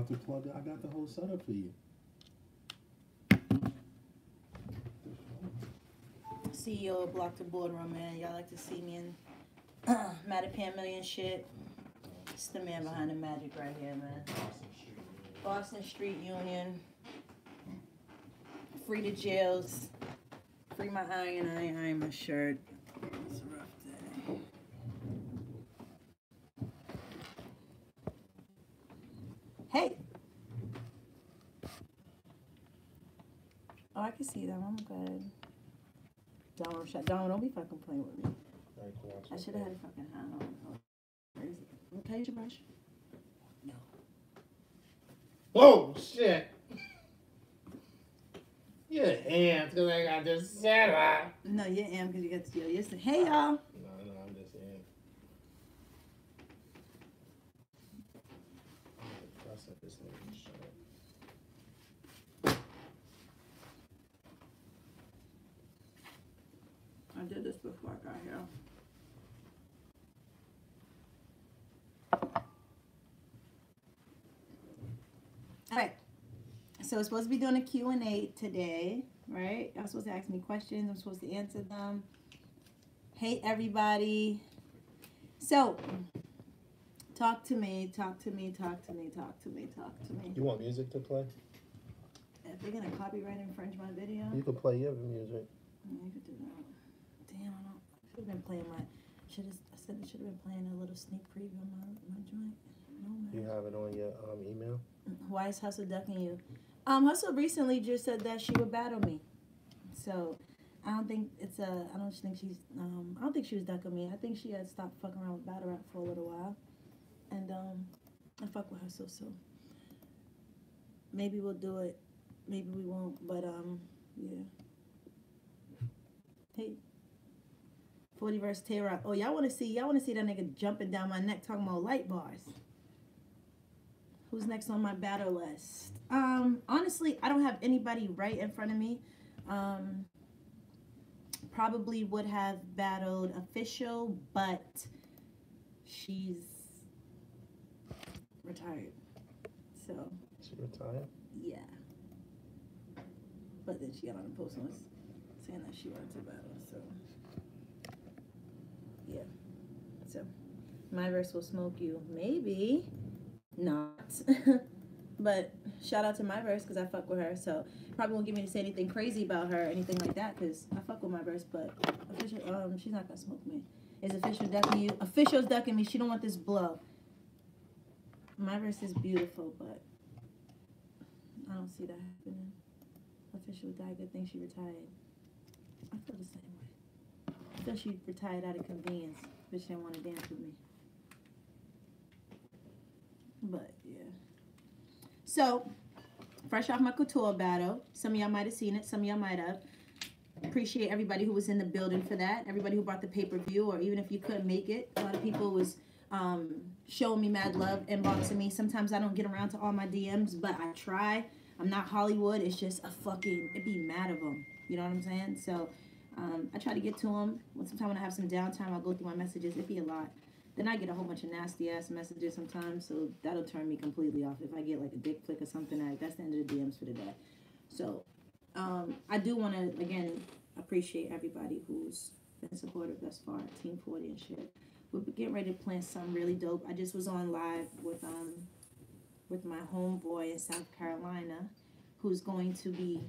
to plug it. I got the whole setup for you. CEO of Block the Boardroom, man. Y'all like to see me in Mattapan Million shit. It's the man behind the magic right here, man. Boston Street Union. Free the jails. Free my iron my shirt. It's a rough day. Hey. Oh, I can see them. I'm good. Don't be fucking playing with me. I should have had a fucking hand on. Where is it? Okay, your brush. No. Oh shit! You're amped because I got this setup. No, you're amped because you got to steal yesterday. Hey, y'all. No, I'm just amped. Press up this thing and shut up. I did this before I got here. All right. So we're supposed to be doing a Q&A today, right? Y'all supposed to ask me questions. I'm supposed to answer them. Hey, everybody. So, talk to me. You want music to play? If they're going to copyright infringe my video, You can play your music. yeah, you could do that. Damn, I should have been playing I said I should have been playing a little sneak preview of my joint. No, man. You have it on your email? Why is Hustle ducking you? Hustle recently just said that she would battle me. So, I don't think she was ducking me. I think she had stopped fucking around with battle rap for a little while. And, I fuck with her so. Maybe we'll do it. Maybe we won't. But, yeah. Hey. 40 versus Tay-Rock. Oh, y'all want to see that nigga jumping down my neck talking about light bars. Who's next on my battle list? Honestly, I don't have anybody right in front of me. Probably would have battled Official, but she's retired. So. She retired? Yeah. But then she got on a post on us saying that she wanted to battle, so. Yeah. So, my verse will smoke you. Maybe. Not. But shout out to my verse because I fuck with her. So probably won't get me to say anything crazy about her or anything like that because I fuck with my verse. But Official, she's not gonna smoke me. Is Official ducking you? Official's ducking me. She don't want this blow. My verse is beautiful, but I don't see that happening. Official died. Good thing she retired. I feel the same way. I feel she retired out of convenience. Bitch didn't want to dance with me. But yeah. So, fresh off my couture battle. Some of y'all might have seen it. Some of y'all might have. Appreciate everybody who was in the building for that. Everybody who brought the pay-per-view, or even if you couldn't make it. A lot of people was showing me mad love, inboxing me. Sometimes I don't get around to all my DMs, but I try. I'm not Hollywood. It's just it'd be mad of them. You know what I'm saying? So, I try to get to them. Sometimes when I have some downtime, I'll go through my messages. It'd be a lot. Then I get a whole bunch of nasty ass messages sometimes, so that'll turn me completely off. If I get like a dick flick or something, that's the end of the DMs for the day. So, I do want to again appreciate everybody who's been supportive thus far, Team 40 and shit. We're getting ready to plan something really dope. I just was on live with my homeboy in South Carolina, who's going to be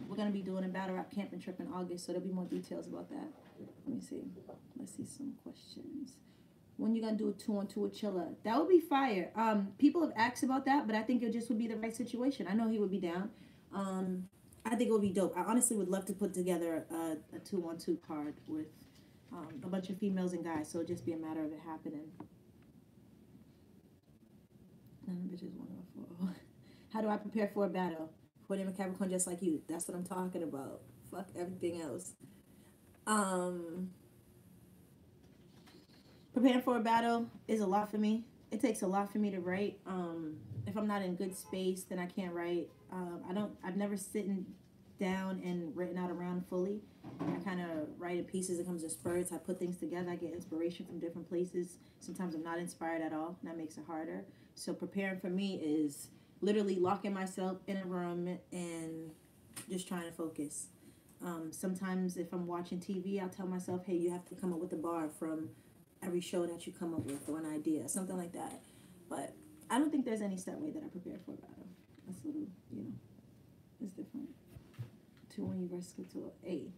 we're gonna be doing a battle rap camping trip in August, so there'll be more details about that. Let me see. Let's see some questions. When you gonna do a 2-on-2 with Chilla? That would be fire. People have asked about that, but I think it just would be the right situation. I know he would be down. I think it would be dope. I honestly would love to put together a 2-on-2 card with a bunch of females and guys, so it'd just be a matter of it happening. None of bitches want to fall. How do I prepare for a battle? For them a Capricorn just like you. That's what I'm talking about. Fuck everything else. Preparing for a battle is a lot for me. It takes a lot for me to write. If I'm not in good space, then I can't write. I've never down and written out around fully. I kind of write in pieces. It comes in spurts. I put things together. I get inspiration from different places. Sometimes I'm not inspired at all, and that makes it harder. So preparing for me is literally locking myself in a room and just trying to focus. Sometimes if I'm watching TV, I'll tell myself, hey, you have to come up with a bar from every show that you come up with or an idea, something like that. But I don't think there's any set way that I prepare for a battle. That's a little, it's different. 2-1 versus Couture. Hey,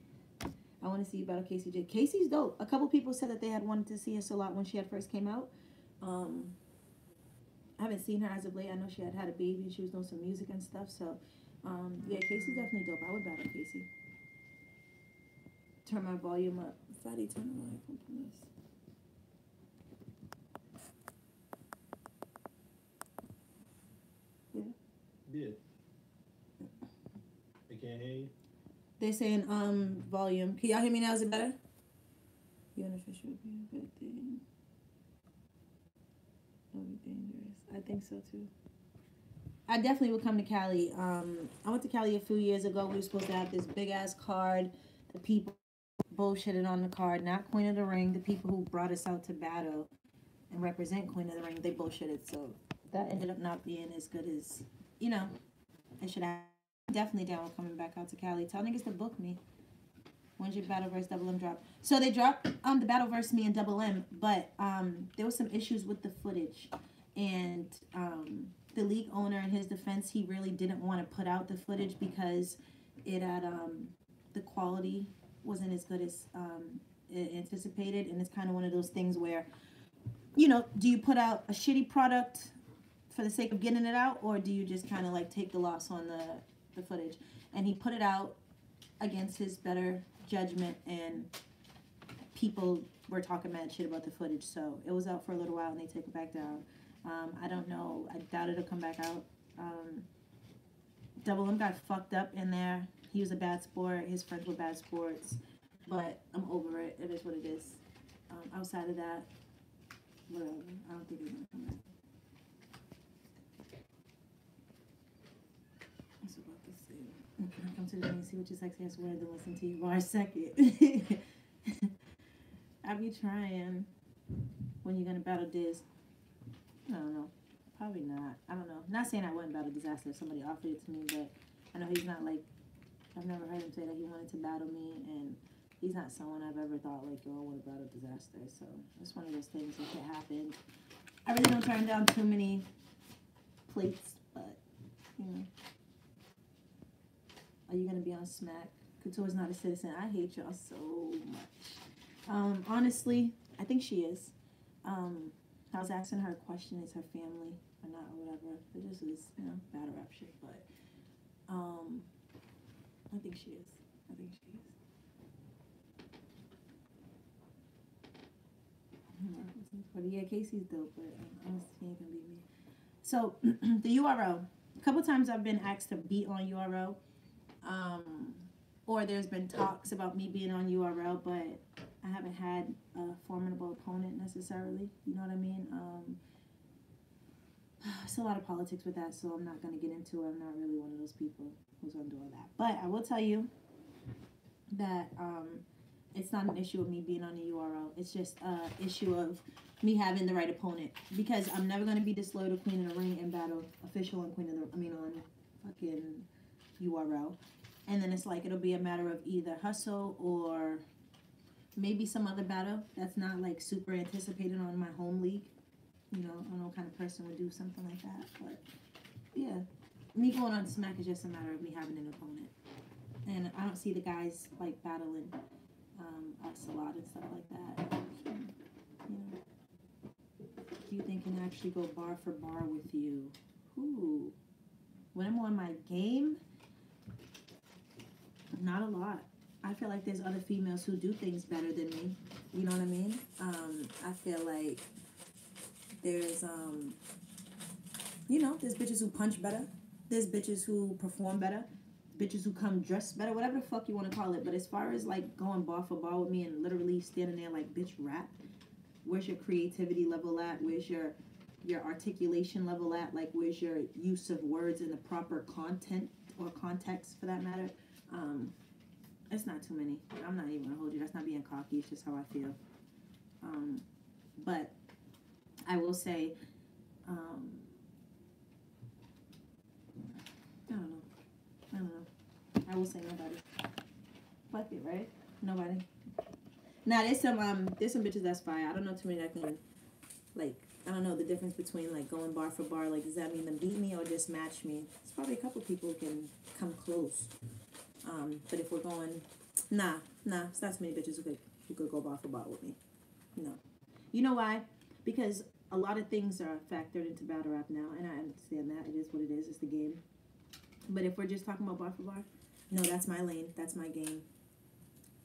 I want to see you battle Casey J. Casey's dope. A couple people said that they had wanted to see us a lot when she had first came out. I haven't seen her as of late. I know she had a baby and she was doing some music and stuff. So, yeah, Casey's definitely dope. I would battle Casey. Turn my volume up. Fatty, turn the volume up on this. Yeah. I can't hear you. They're saying volume. Can y'all hear me now? Is it better? The unofficial would be a good thing. That would be dangerous. I think so too. I definitely would come to Cali. I went to Cali a few years ago. We were supposed to have this big ass card. The people bullshitted on the card. Not Queen of the Ring. The people who brought us out to battle and represent Queen of the Ring, they bullshitted. So that ended up not being as good as, it should have. I'm definitely down with coming back out to Cali. Tell niggas to book me. When's your Battle versus Double M drop? So they dropped the Battle versus me and Double M, but there was some issues with the footage. And the league owner, in his defense, he really didn't want to put out the footage because it had the quality wasn't as good as it anticipated. And it's kind of one of those things where, do you put out a shitty product for the sake of getting it out, or do you just kind of like take the loss on the footage? And he put it out against his better judgment, and people were talking mad shit about the footage. So it was out for a little while and they took it back down. I don't know. I doubt it'll come back out. Double M got fucked up in there. He was a bad sport. His friends were bad sports. But I'm over it. It is what it is. Outside of that, whatever. I don't think he's gonna come back. What's about to say? Come to the game and see what your sexy ass word and listen to you bar second. I be trying. When you gonna battle Diz? I don't know. Probably not. I don't know. Not saying I wouldn't battle Disaster if somebody offered it to me, but I know he's not like, I've never heard him say that he wanted to battle me, and he's not someone I've ever thought like, yo, I want to battle Disaster. So it's one of those things that could happen. I really don't turn down too many plates, but are you gonna be on Smack? Couture's not a citizen. I hate y'all so much. Honestly, I think she is. I was asking her a question, is her family or not, or whatever. It just was, battle rap shit, but I think she is. But yeah, Casey's dope, but honestly, he ain't gonna beat me. So, the URL. A couple times I've been asked to beat on URL. Or there's been talks about me being on URL, but I haven't had a formidable opponent necessarily. You know what I mean? It's a lot of politics with that, so I'm not going to get into it. I'm not really one of those people who's going to do all that. But I will tell you that it's not an issue of me being on the URL. It's just an issue of me having the right opponent. Because I'm never going to be disloyal to Queen of the Ring and battle official and on fucking URL. And then it's like it'll be a matter of either hustle or maybe some other battle that's not like super anticipated on my home league. I don't know what kind of person would do something like that. But yeah, me going on Smack is just a matter of me having an opponent. And I don't see the guys like battling us a lot and stuff like that. So, do you think can actually go bar for bar with you? Ooh. When I'm on my game, not a lot. I feel like there's other females who do things better than me. You know what I mean? I feel like there's, there's bitches who punch better. There's bitches who perform better. Bitches who come dressed better. Whatever the fuck you want to call it. But as far as, like, going bar for bar with me and literally standing there like, bitch, rap. Where's your creativity level at? Where's your articulation level at? Like, where's your use of words in the proper content or context, for that matter? It's not too many. I'm not even gonna hold you. That's not being cocky. It's just how I feel. But I will say, I don't know. I will say nobody. Fuck it, right? Nobody. Now there's some bitches that's fire. I don't know too many that can, like, I don't know the difference between like going bar for bar. Like, does that mean them beat me or just match me? There's probably a couple people who can come close. But if we're going, nah, it's not too many bitches who could go bar for bar with me. No. You know why? Because a lot of things are factored into battle rap now, and I understand that. It is what it is. It's the game. But if we're just talking about bar for bar, no, that's my lane. That's my game.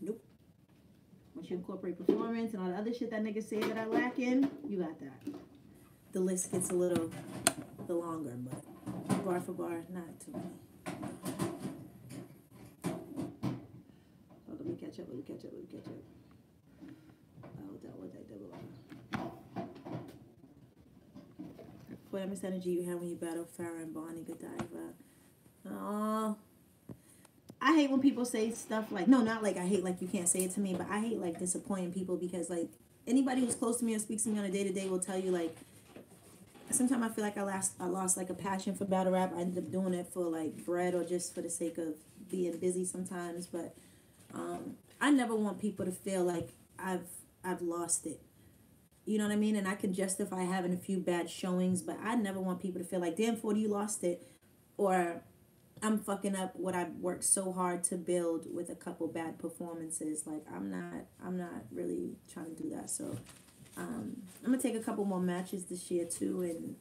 Nope. Once you incorporate performance and all the other shit that niggas say that I lack in, you got that. The list gets a little longer, but bar for bar, not too many. Oh, let me catch up. Oh, that was that double. What Miss energy you have when you battle Farrah and Bonnie Godiva. Oh, I hate when people say stuff like, no, not like I hate like you can't say it to me, but I hate like disappointing people because like anybody who's close to me or speaks to me on a day-to-day will tell you like sometimes I feel like I lost like a passion for battle rap. I ended up doing it for like bread or just for the sake of being busy sometimes, but I never want people to feel like I've lost it. You know what I mean? And I can justify having a few bad showings, but I never want people to feel like, damn, 40, you lost it. Or I'm fucking up what I worked so hard to build with a couple bad performances. Like, I'm not really trying to do that. So I'm going to take a couple more matches this year, too,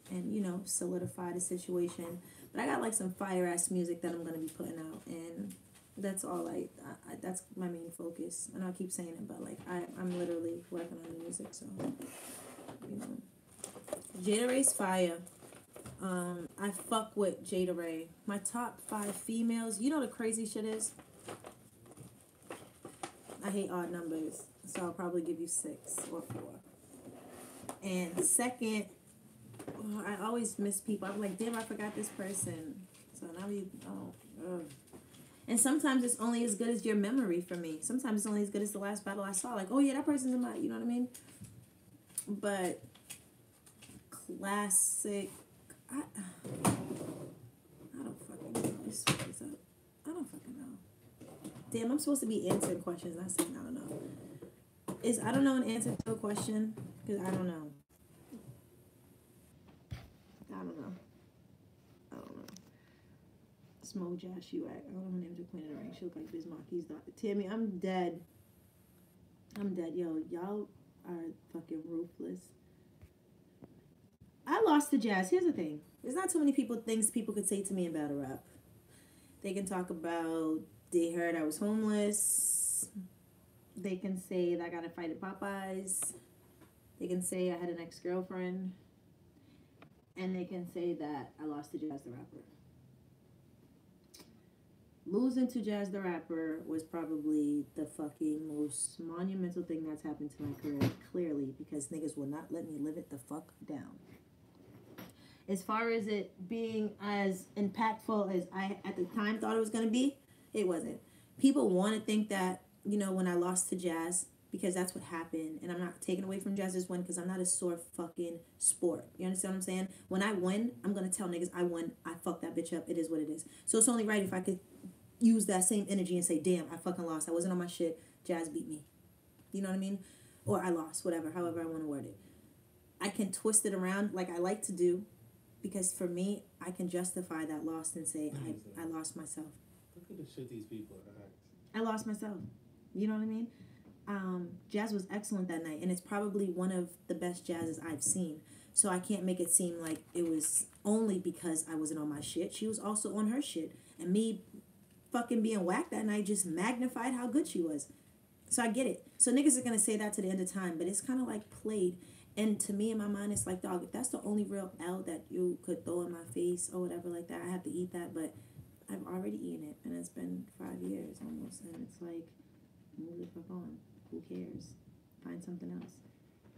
and you know, solidify the situation. But I got, like, some fire-ass music that I'm going to be putting out, and that's all that's my main focus. And I'll keep saying it, but like I'm literally working on the music, so you know. Jada Ray's fire. I fuck with Jada Ray. My top 5 females. You know the crazy shit is? I hate odd numbers, so I'll probably give you 6 or 4. And second, I always miss people. I'm like, damn, I forgot this person. So now And sometimes it's only as good as your memory for me. Sometimes it's only as good as the last battle I saw. Like, oh yeah, that person's in my, you know what I mean? But classic, I don't fucking know. Let's switch this up. I don't fucking know. Damn, I'm supposed to be answering questions, not saying I don't know. Is I don't know an answer to a question? Because I don't know. Smo Josh, you act. I don't know her name's a Queen of the Ring. She look like Biz Marquis' daughter. Tammy, I'm dead. Yo, y'all are fucking ruthless. I lost to Jazz. Here's the thing. There's not too many things people could say to me in battle rap. They can talk about they heard I was homeless. They can say that I got a fight at Popeyes. They can say I had an ex-girlfriend. And they can say that I lost to Jazz the Rapper. Losing to Jazz the Rapper was probably the fucking most monumental thing that's happened to my career, clearly, because niggas will not let me live it the fuck down. As far as it being as impactful as I at the time thought it was going to be, it wasn't. People want to think that, you know, when I lost to Jazz, because that's what happened, and I'm not taking away from Jazz's win because I'm not a sore fucking sport. You understand what I'm saying? When I win, I'm going to tell niggas I won. I fucked that bitch up. It is what it is. So it's only right if I could use that same energy and say, damn, I fucking lost. I wasn't on my shit. Jazz beat me. You know what I mean? Or I lost, whatever, however I want to word it. I can twist it around like I like to do, because for me, I can justify that loss and say, I lost myself. Look at the shit these people are. I lost myself. You know what I mean? Jazz was excellent that night, and it's probably one of the best jazzes I've seen. So I can't make it seem like it was only because I wasn't on my shit. She was also on her shit. And me fucking being whacked that night just magnified how good she was. So I get it. So niggas are going to say that to the end of time, but it's kind of like played. And to me, in my mind, it's like, dog, if that's the only real L that you could throw in my face or whatever like that, I have to eat that. But I've already eaten it, and it's been 5 years almost. And it's like, move the fuck on. Who cares? Find something else.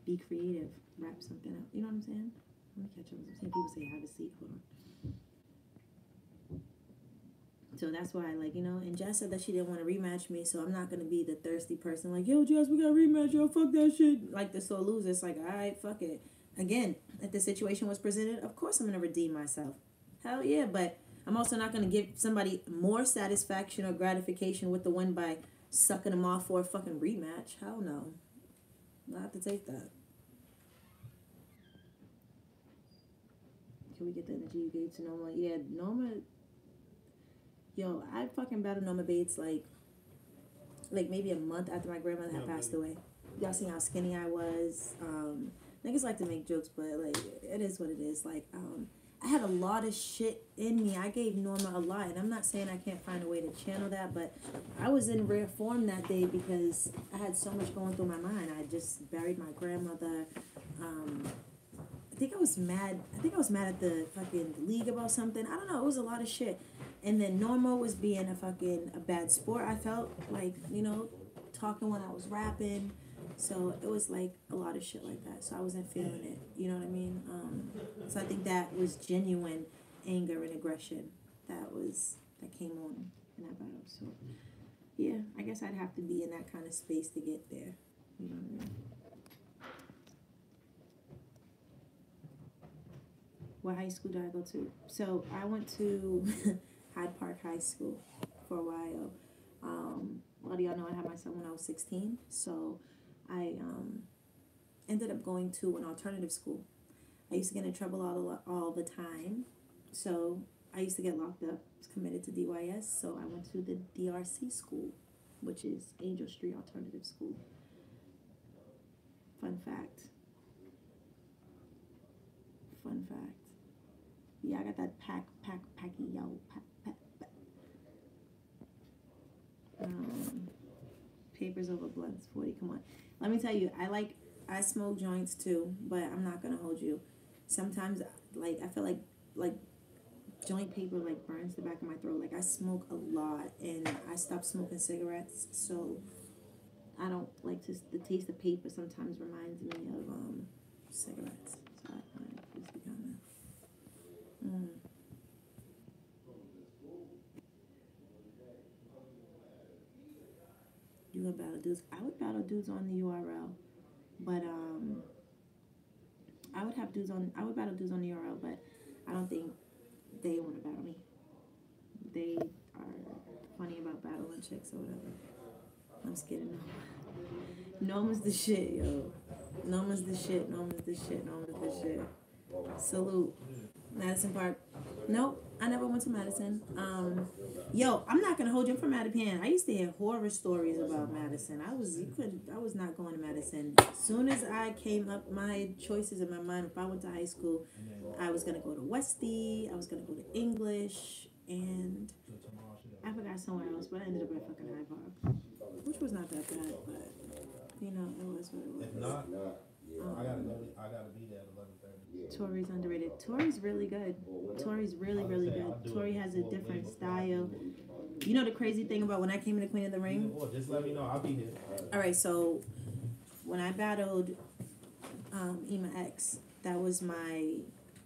Be creative. Rap something up. You know what I'm saying? Let me catch up. I'm seeing people say, have a seat. Hold on. So that's why, like, and Jess said that she didn't want to rematch me, so I'm not going to be the thirsty person like, yo, Jess, we got to rematch, yo, fuck that shit. Like the sore loser. It's like, all right, fuck it. Again, if the situation was presented, of course I'm going to redeem myself. Hell yeah, but I'm also not going to give somebody more satisfaction or gratification with the win by sucking them off for a fucking rematch. Hell no. I'll have to take that. Can we get the energy Bates and Norma? Yeah, Norma. Yo, I fucking battled Norma Bates like maybe a month after my grandmother had passed away. Y'all seen how skinny I was. Niggas like to make jokes, but like it is what it is. Like I had a lot of shit in me. I gave Norma a lot, and I'm not saying I can't find a way to channel that, but I was in rare form that day because I had so much going through my mind. I just buried my grandmother. I think I was mad at the fucking league about something. I don't know. It was a lot of shit. And then Norma was being a bad sport. I felt like, talking when I was rapping. So it was like a lot of shit like that. So I wasn't feeling it. You know what I mean? So I think that was genuine anger and aggression that came on in that battle. So yeah, I guess I'd have to be in that kind of space to get there. You know what I mean? What high school did I go to? So I went to Hyde Park High School for a while. A lot of y'all know I had my son when I was 16. So I ended up going to an alternative school. I used to get in trouble all the time. So I used to get locked up. I was committed to DYS. So I went to the DRC school, which is Angel Street Alternative School. Fun fact. Yeah, I got that Pacquiao. Papers over blunts, 40. Come on. Let me tell you, I smoke joints too, but I'm not gonna hold you. Sometimes, like, I feel like joint paper like burns the back of my throat. Like I smoke a lot, and I stopped smoking cigarettes, so I don't like the taste of paper. Sometimes reminds me of cigarettes. So I just become You would battle dudes. I would battle dudes on the URL, but I would battle dudes on the URL, but I don't think they want to battle me. They are funny about battling chicks or whatever. I'm scared of Norma. Norma's the shit, yo. Norma's the shit. Salute. Madison Park. Nope, I never went to Madison. Yo, I'm not gonna hold you from Mattapan. I used to hear horror stories about Madison. I was not going to Madison. As soon as I came up, my choices in my mind, if I went to high school, I was gonna go to Westie, I was gonna go to English, and I forgot somewhere else, but I ended up at fucking Hyde Park, which was not that bad, but it was what it was. If not, I gotta be there at 11:30. Tori's underrated. Tori's really good. Tori's really good. Tori has a different style. You know the crazy thing about when I came into Queen of the Ring? Well, just let me know. I'll be here. All right, so when I battled Ema X, that was my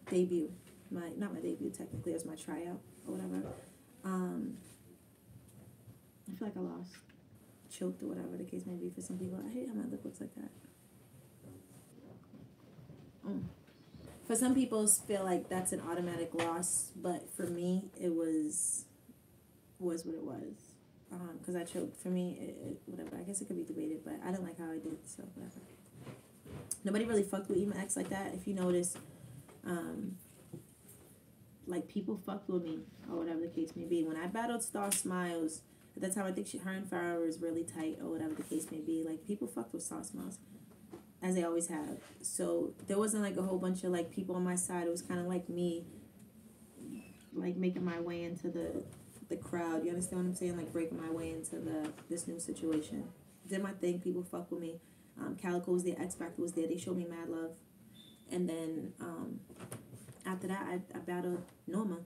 debut. Not my debut technically, it was my tryout or whatever. I feel like I lost, choked or whatever the case may be for some people. I hate how my lip looks like that. For some people, feel like that's an automatic loss, but for me, it was what it was. Because I choked. For me, whatever. I guess it could be debated, but I didn't like how I did, so whatever. Nobody really fucked with Ema X like that. If you notice, like people fucked with me or whatever the case may be. When I battled Star Smiles, at that time I think her and Farrah was really tight or whatever the case may be. Like people fucked with Star Smiles, as they always have. So there wasn't like a whole bunch of like people on my side. It was kind of like me, like making my way into the crowd. You understand what I'm saying? Like breaking my way into this new situation. Did my thing. People fuck with me. Calico was there. X Factor was there. They showed me mad love. And then after that, I battled Norma.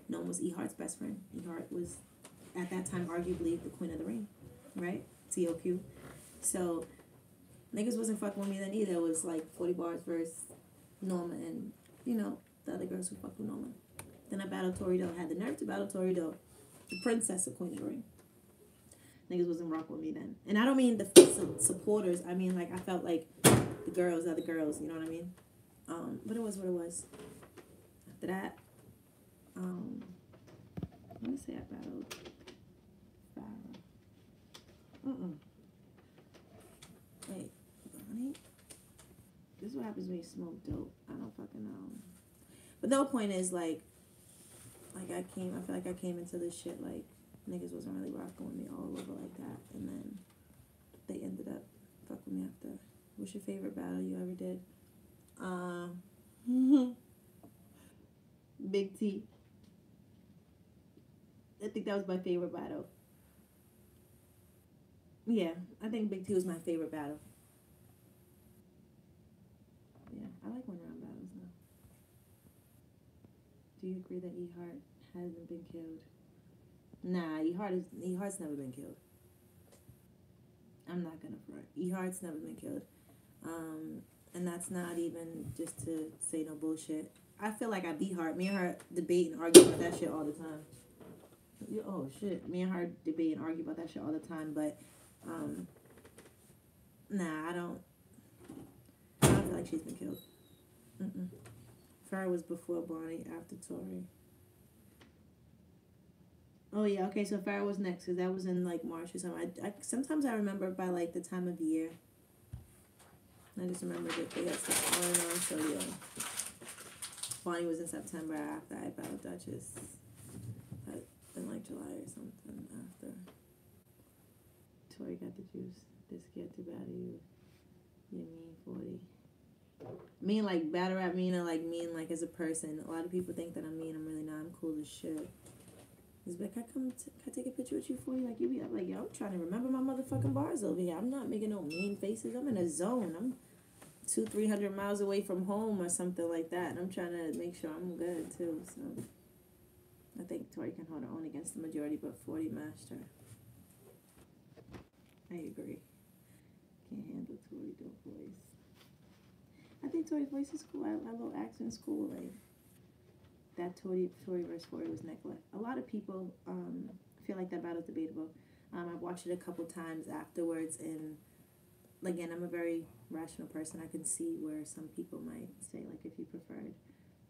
Norma was E-Heart's best friend. E-Heart was at that time arguably the Queen of the Ring, right? TOQ. So niggas wasn't fucking with me then either. It was like 40 bars versus Norma and, the other girls who fucked with Norma. Then I battled Tori Doe. I had the nerve to battle Tori Doe. the princess of Queen of the Ring. Niggas wasn't rock with me then. And I don't mean the supporters. I mean, like, I felt like the girls are the girls. You know what I mean? But it was what it was. After that, let me say I battled Farrah. Wait, Bonnie? This is what happens when you smoke dope. I don't fucking know. But the whole point is, like I feel like I came into this shit, like, niggas wasn't really rocking with me all over like that. And then they ended up fucking with me after. What's your favorite battle you ever did? Big T. I think that was my favorite battle. Yeah, I think Big T was my favorite battle. Yeah, I like 1 round battles now. Do you agree that E-Heart hasn't been killed? Nah, E-Heart's never been killed. I'm not gonna front. E-Heart's never been killed. And that's not even just to say no bullshit. I feel like I beat Heart. Me and her debate and argue about that shit all the time. Oh shit. Me and her debate and argue about that shit all the time, but nah, I don't feel like she's been killed. Farrah was before Bonnie, after Tori. Oh yeah, okay, so Farrah was next, because that was in like March or something. Sometimes I remember by like the time of year. I just remember that they had stuff going on, so yeah. Bonnie was in September after I battled Duchess. In like July or something after. Tori got the juice. They're scared to battle you. You mean 40. Mean like battle rap mean, or like mean like as a person. A lot of people think that I'm mean. I'm really not. I'm cool as shit. He's like, can I take a picture with you for you? Like, you be up like, yo, I'm trying to remember my motherfucking bars over here. I'm not making no mean faces. I'm in a zone. I'm 200-300 miles away from home or something like that. And I'm trying to make sure I'm good too. So I think Tori can hold her own against the majority, but 40 master. I agree. Can't handle Tori dope voice. I think Tori's voice is cool. I little accent's cool. Like, that Tori versus 40 was neck. A lot of people feel like that battle's debatable. I've watched it a couple times afterwards, and again, I'm a very rational person. I can see where some people might say, like, if you preferred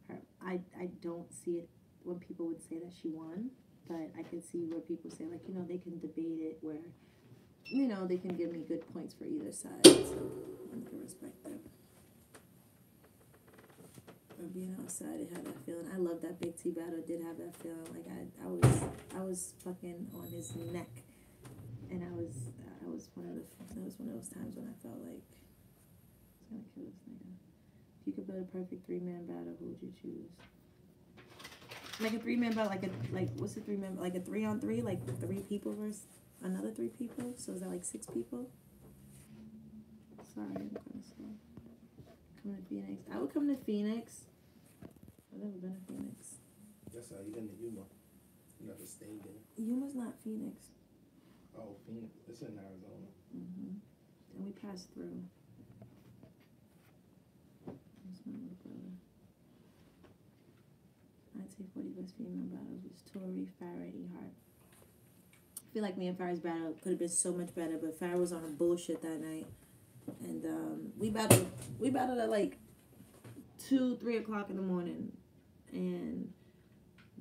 her. I don't see it when people would say that she won, but I can see where people say, like, you know, they can debate it where, you know, they can give me good points for either side. So I can respect that. Being outside, it had that feeling. I love that Big T battle. Did have that feeling. Like I was fucking on his neck, and that was one of those times when I felt like I was gonna kill this nigga. If you could build a perfect 3-man battle, who would you choose? Like a 3-man battle, what's a 3-man? Like a 3-on-3, like 3 people versus another 3 people. So is that like 6 people? Sorry, I'm kind of slow. Come to Phoenix. I would come to Phoenix. I've never been to Phoenix. That's how you been to Yuma. You never stayed there. Yuma's not Phoenix. Oh, Phoenix. It's in Arizona. And we passed through. That's my little brother. I'd say 40 best female battles was Tori, Farrah, and E-Heart. I feel like me and Farrah's battle could have been so much better, but Farrah was on her bullshit that night. And we battled at like 2-3 o'clock in the morning, and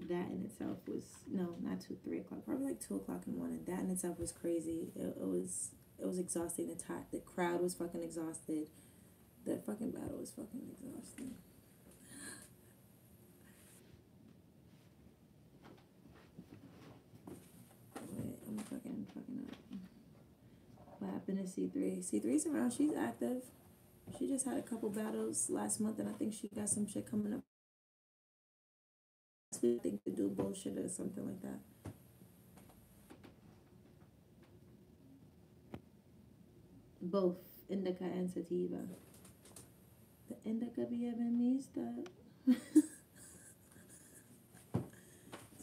that in itself was not 2-3 o'clock, probably like 2 o'clock in the morning. That in itself was crazy. It was exhausting. The crowd was fucking exhausted. The fucking battle was fucking exhausting. Wait, I'm fucking up. What happened to C3? C3's around. She's active. She just had a couple battles last month, and I think she got some shit coming up. I think to do bullshit or something like that. Both indica and sativa. The indica be having me stuck.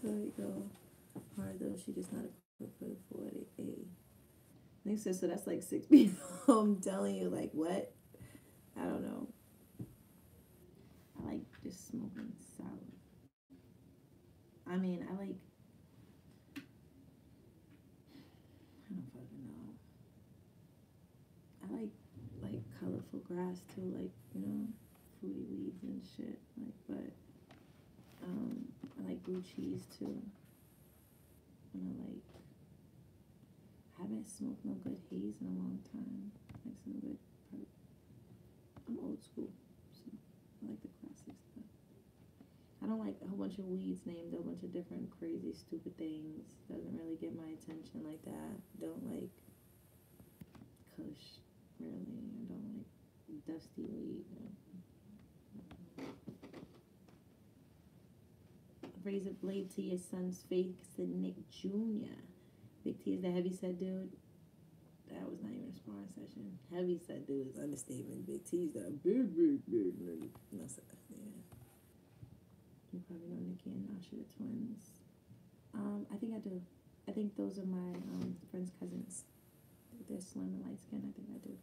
So there you go. Hard though, she just not equipped for the 48. They said, so that's like 6 people. I'm telling you, like, what? I don't know. I like just smoking solid. I mean, I like colorful grass too, like, you know, fruity weeds and shit. Like, but I like blue cheese too. And I haven't smoked no good haze in a long time. Like some good perp. I'm old school, so I like the classic stuff. I don't like a whole bunch of weeds named a bunch of different crazy stupid things. Doesn't really get my attention like that. Don't like Kush, really. I don't like dusty weed. Raise a blade to your son's face, said Nick Jr. Big T is the heavy set dude. That was not even a sparring session. Heavy set dude is understatement. Big T's that big. No, sir. Yeah. You probably know Nikki and Nasha, the twins. I think I do. I think those are my friend's cousins. They're slim and light skinned. I think I do.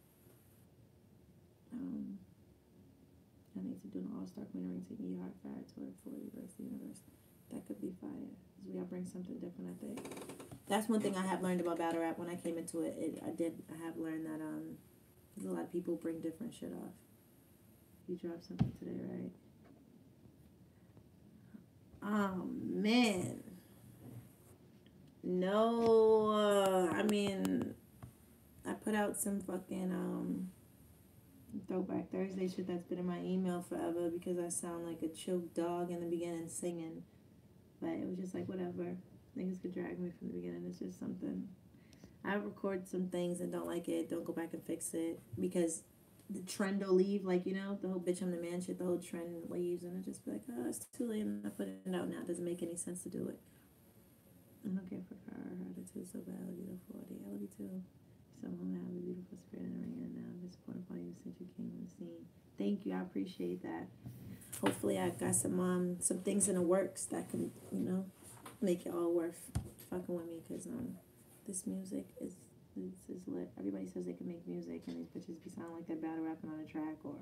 I need to do an all-star queen ring to E-Heart Fire Tour for the Verse Universe. That could be fire. Cause we gotta bring something different, I think. That's one thing I have learned about battle rap when I came into it. I have learned that there's a lot of people bring different shit off. You dropped something today, right? Oh man. No, I mean, I put out some fucking Throwback Thursday shit that's been in my email forever because I sound like a choked dog in the beginning singing. But it was just like, whatever. Niggas could drag me from the beginning. It's just something. I record some things and don't like it. Don't go back and fix it. Because the trend will leave. Like, you know, the whole bitch I'm the man shit. The whole trend leaves. And I just be like, oh, it's too late. And I put it out now. It doesn't make any sense to do it. I don't care for her attitude so bad. I love you, though, 40. I love you, too. Someone have a beautiful spirit in the ring. And now I'm disappointed by you since you came on the scene. Thank you. I appreciate that. Hopefully I got some things in the works that can, you know, make it all worth fucking with me, because this music is lit. Everybody says they can make music and these bitches be sounding like they're battle rapping on a track or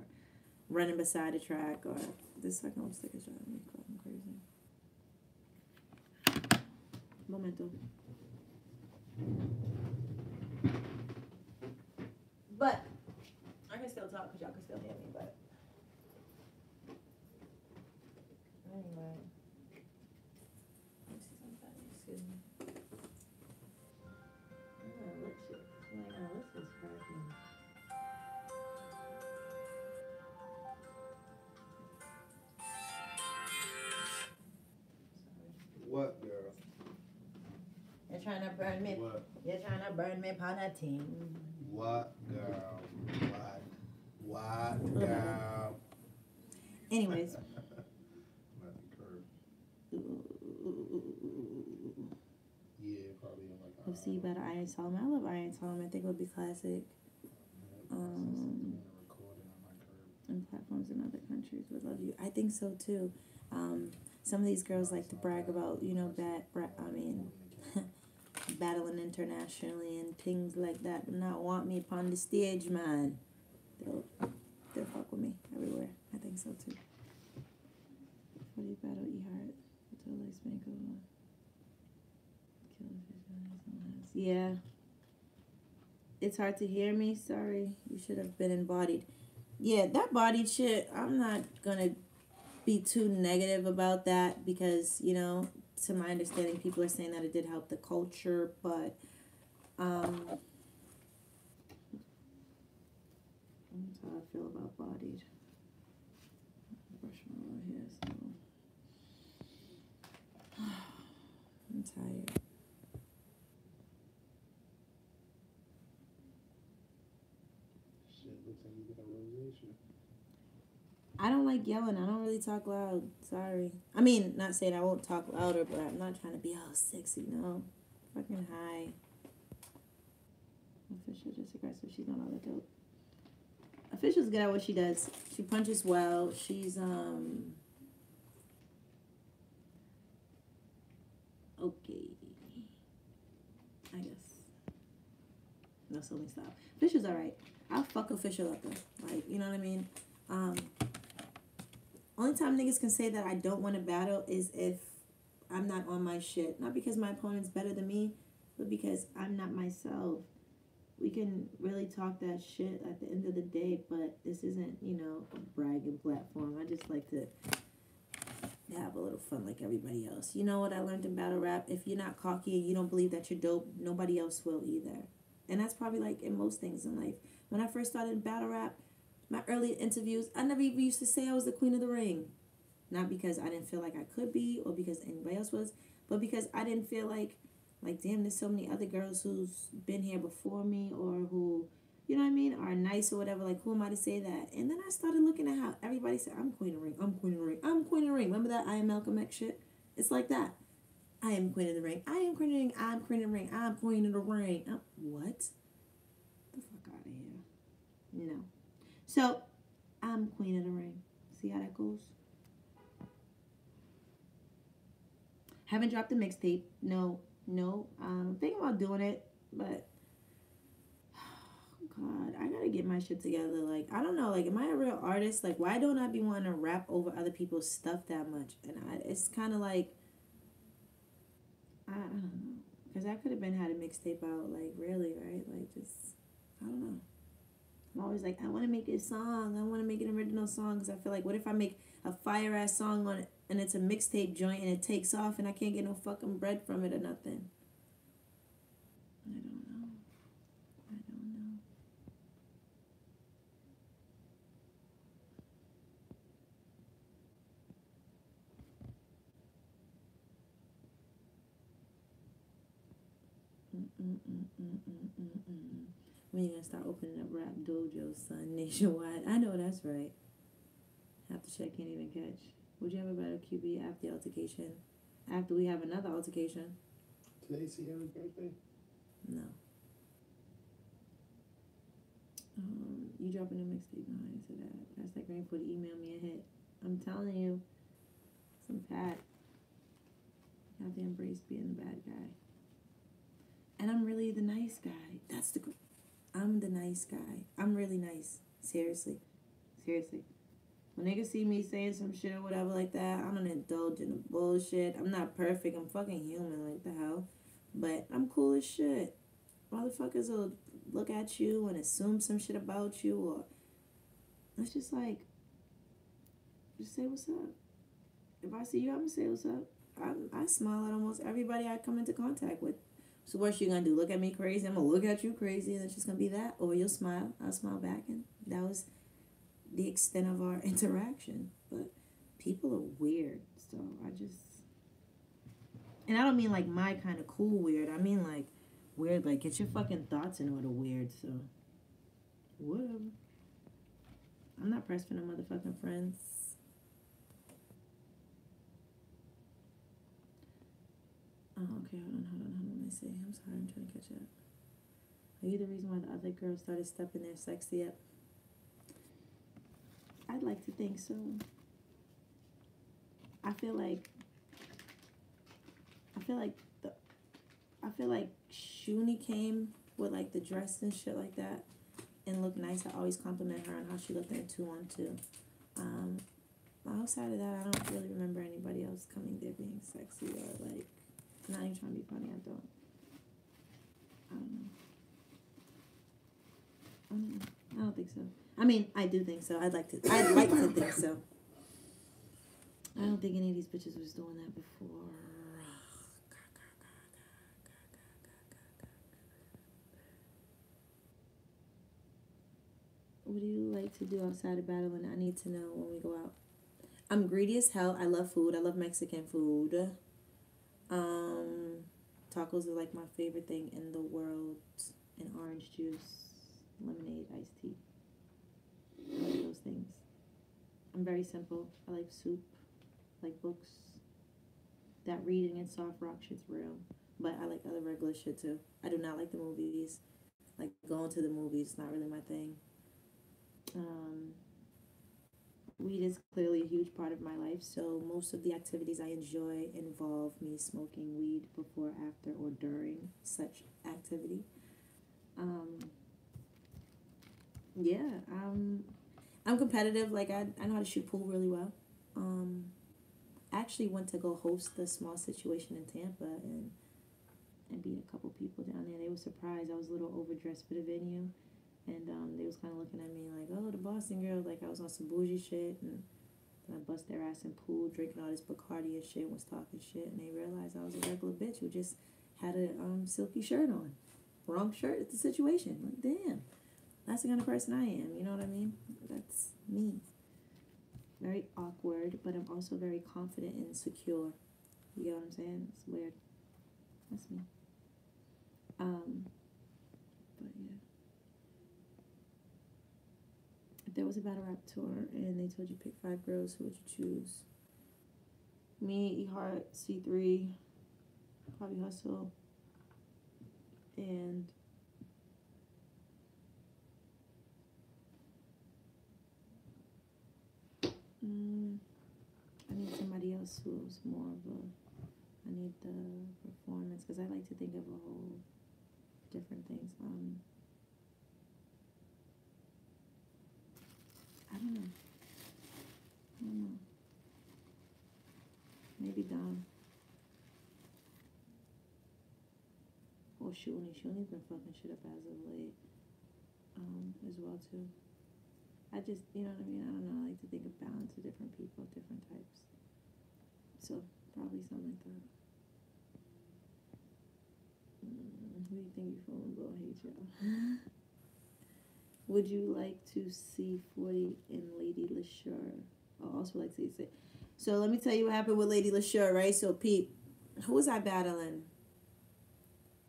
running beside a track, or this fucking old sticker driving me fucking crazy. Momento. But I can still talk because y'all can still hear me, but anyway. Excuse me. This is cracking. What, girl? You're trying to burn me. What? You're trying to burn me upon a team. What, girl? What, girl? Anyways. Yeah, probably on like. We'll see about Iron Solomon. I love Iron Solomon. I think it would be classic. And platforms in other countries would love you. I think so too. Some of these girls like to brag about, you know, battling internationally and things like that, but not want me upon the stage, man. They'll fuck with me everywhere. I think so too. Before you battle E-Heart, until like spank over. Yeah. It's hard to hear me. Sorry. You should have been embodied. Yeah, that bodied shit, I'm not gonna be too negative about that because, you know, to my understanding, people are saying that it did help the culture, but that's how I feel about bodied. Brush my little hair, so I'm tired. I don't like yelling. I don't really talk loud. Sorry. I mean, not saying I won't talk louder, but I'm not trying to be all sexy, no. Fucking high. Official just aggressive. She's not all that dope. Official's good at what she does. She punches well. She's, okay. I guess. No, so let me stop. Official's alright. I'll fuck Official up though. Like, you know what I mean? Only time niggas can say that I don't want to battle is if I'm not on my shit. Not because my opponent's better than me, but because I'm not myself. we can really talk that shit at the end of the day, but this isn't, you know, a bragging platform. I just like to have a little fun like everybody else. You know what I learned in battle rap? If you're not cocky and you don't believe that you're dope, nobody else will either. And that's probably like in most things in life. When I first started in battle rap, my early interviews, I never even used to say I was the queen of the ring. Not because I didn't feel like I could be or because anybody else was, but because I didn't feel like, damn, there's so many other girls who's been here before me or who, you know what I mean, are nice or whatever. Like, who am I to say that? And then I started looking at how everybody said, I'm queen of the ring, I'm queen of the ring, I'm queen of the ring. Remember that I Am Malcolm X shit? It's like that. I am queen of the ring. I am queen of the ring. I'm queen of the ring. I'm queen of the ring. What? The fuck out of here. No. So, I'm queen of the ring. See how that goes? Haven't dropped a mixtape. No. Thinking about doing it, but God, I gotta get my shit together. Like, I don't know. Like, am I a real artist? Like, why don't I be wanting to rap over other people's stuff that much? And it's kind of like, I don't know. Because I could have been had a mixtape out, like, really, right? Like, just, I don't know. I'm always like, I want to make a song. I want to make an original song. Because I feel like, what if I make a fire-ass song on it, and it's a mixtape joint, and it takes off, and I can't get no fucking bread from it or nothing? I don't know. When you gonna start opening up rap dojos, son, nationwide? I know that's right. Half the shit can't even catch. Would you have a better QB after the altercation? After we have another altercation? Today's Sierra's birthday? No. You dropping a mixtape? No, I didn't say that. That's like Rainford email me a hit. I'm telling you, some fat. You have to embrace being the bad guy. And I'm really the nice guy. I'm the nice guy. I'm really nice. Seriously. When niggas see me saying some shit or whatever like that, I don't indulge in the bullshit. I'm not perfect. I'm fucking human. Like the hell. But I'm cool as shit. Motherfuckers will look at you and assume some shit about you, or it's just like, just say what's up. If I see you, I'm gonna say what's up. I smile at almost everybody I come into contact with. So what's you gonna do? Look at me crazy? I'm gonna look at you crazy, and it's just gonna be that, or you'll smile. I'll smile back, and that was the extent of our interaction. But people are weird, so and I don't mean like my kind of cool weird. I mean like weird, like get your fucking thoughts in order weird. So whatever. I'm not pressed for no motherfucking friends. Oh, okay, hold on. Let me see. I'm sorry, I'm trying to catch up. Are you the reason why the other girls started stepping their sexy up? I'd like to think so. I feel like Shuni came with like the dress and shit like that and looked nice. I always compliment her on how she looked in 2-on-2. Outside of that, I don't really remember anybody else coming there being sexy or like, not even trying to be funny. I don't think so. I mean, I do think so. I'd like to think so. I don't think any of these bitches was doing that before. What do you like to do outside of battle? And I need to know when we go out. I'm greedy as hell. I love food. I love Mexican food. Tacos are like my favorite thing in the world. And orange juice, lemonade, iced tea. I like those things. I'm very simple. I like soup. I like books. That reading and soft rock shit's real. But I like other regular shit too. I do not like the movies. Like going to the movies is not really my thing. Weed is clearly a huge part of my life, so most of the activities I enjoy involve me smoking weed before, after, or during such activity. I'm competitive. Like I know how to shoot pool really well. I actually went to go host the Small Situation in Tampa, and and beat a couple people down there. They were surprised. I was a little overdressed for the venue. And they was kind of looking at me like, oh, the Boston girl, like I was on some bougie shit. And then I bust their ass in pool, drinking all this Bacardi and shit, and was talking shit. And they realized I was a regular bitch who just had a silky shirt on. Wrong shirt, it's the situation. Like, damn. That's the kind of person I am. You know what I mean? That's me. Very awkward, but I'm also very confident and secure. You get what I'm saying? It's weird. That's me. But yeah. If there was a battle rap tour and they told you pick 5 girls, who would you choose? Me, E Heart, C3, probably Hustle, and I need somebody else who's more of a. I need the performance because I like to think of a whole different things. I don't know. Maybe Dom. Or Shuni. Shuni's been fucking shit up as of late. As well too. I just, you know what I mean? I don't know. I like to think of balance of different people, different types. So probably something like that. Who do you think you falling below? I hate y'all. Would you like to see 40 and Lady LaSure? I also like to see. So let me tell you what happened with Lady LaSure, right? So Pete, who was I battling?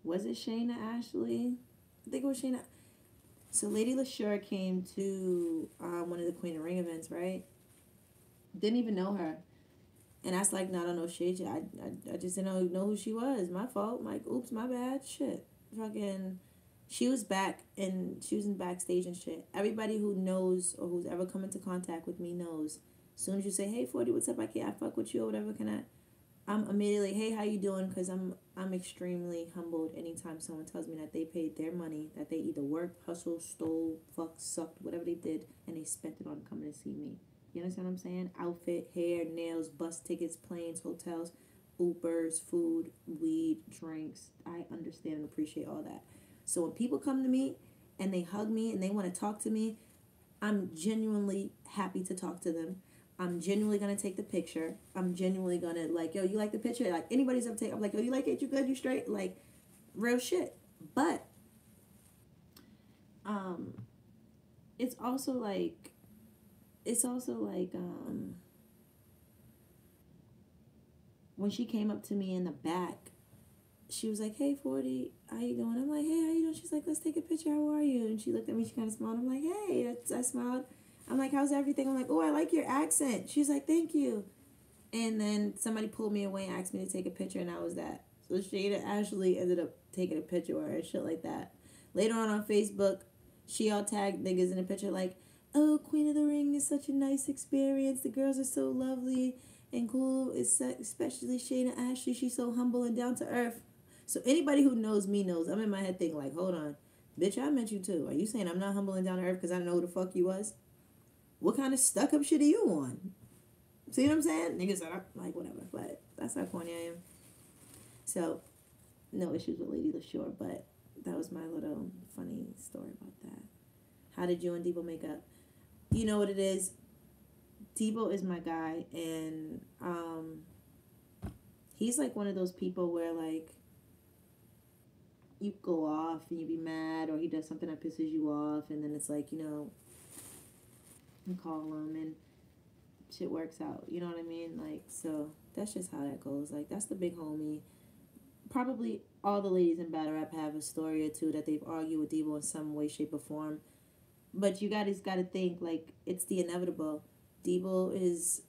Was it Shayna Ashley? I think it was Shayna. So Lady LaSure came to one of the Queen of Ring events, right? Didn't even know her. And I was like, no, I don't know shit. I just didn't know who she was. My fault. I'm like, oops, my bad. Shit. Fucking, she was back and she was in backstage and shit. Everybody who knows or who's ever come into contact with me knows. As soon as you say, hey, 40, what's up? I fuck with you or whatever. I'm immediately, hey, how you doing? Because I'm extremely humbled anytime someone tells me that they paid their money, that they either worked, hustled, stole, fucked, sucked, whatever they did, and they spent it on coming to see me. You understand what I'm saying? Outfit, hair, nails, bus tickets, planes, hotels, Ubers, food, weed, drinks. I understand and appreciate all that. So when people come to me and they hug me and they want to talk to me, I'm genuinely happy to talk to them. I'm genuinely going to take the picture. I'm genuinely going to like, yo, you like the picture? Like anybody's up take, I'm like, yo, you like it? You good? You straight? Like real shit. But it's also like when she came up to me in the back, she was like, hey, 40, how you doing? I'm like, hey, how you doing? She's like, let's take a picture. How are you? And she looked at me, she kind of smiled. I'm like, hey, I smiled. I'm like, how's everything? I'm like, oh, I like your accent. She's like, thank you. And then somebody pulled me away and asked me to take a picture, and that was that. So Shayna Ashley ended up taking a picture with her and shit like that. Later on Facebook, she all tagged niggas in a picture like, oh, Queen of the Ring is such a nice experience. The girls are so lovely and cool. It's especially Shayna Ashley. She's so humble and down to earth. So anybody who knows me knows I'm in my head thinking like, hold on, bitch, I met you too. Are you saying I'm not humble and down to earth because I don't know who the fuck you was? What kind of stuck up shit are you on? See what I'm saying? Niggas are like, whatever. But that's how corny I am. So, no issues with Lady LaSure, but that was my little funny story about that. How did you and Debo make up? You know what it is? Debo is my guy, and he's like one of those people where like you go off and you be mad, or he does something that pisses you off, and then it's like, you know, you call him and shit works out. You know what I mean? Like, so that's just how that goes. Like, that's the big homie. Probably all the ladies in battle rap have a story or two that they've argued with Debo in some way, shape, or form. But you guys got to think, like, it's the inevitable. Debo is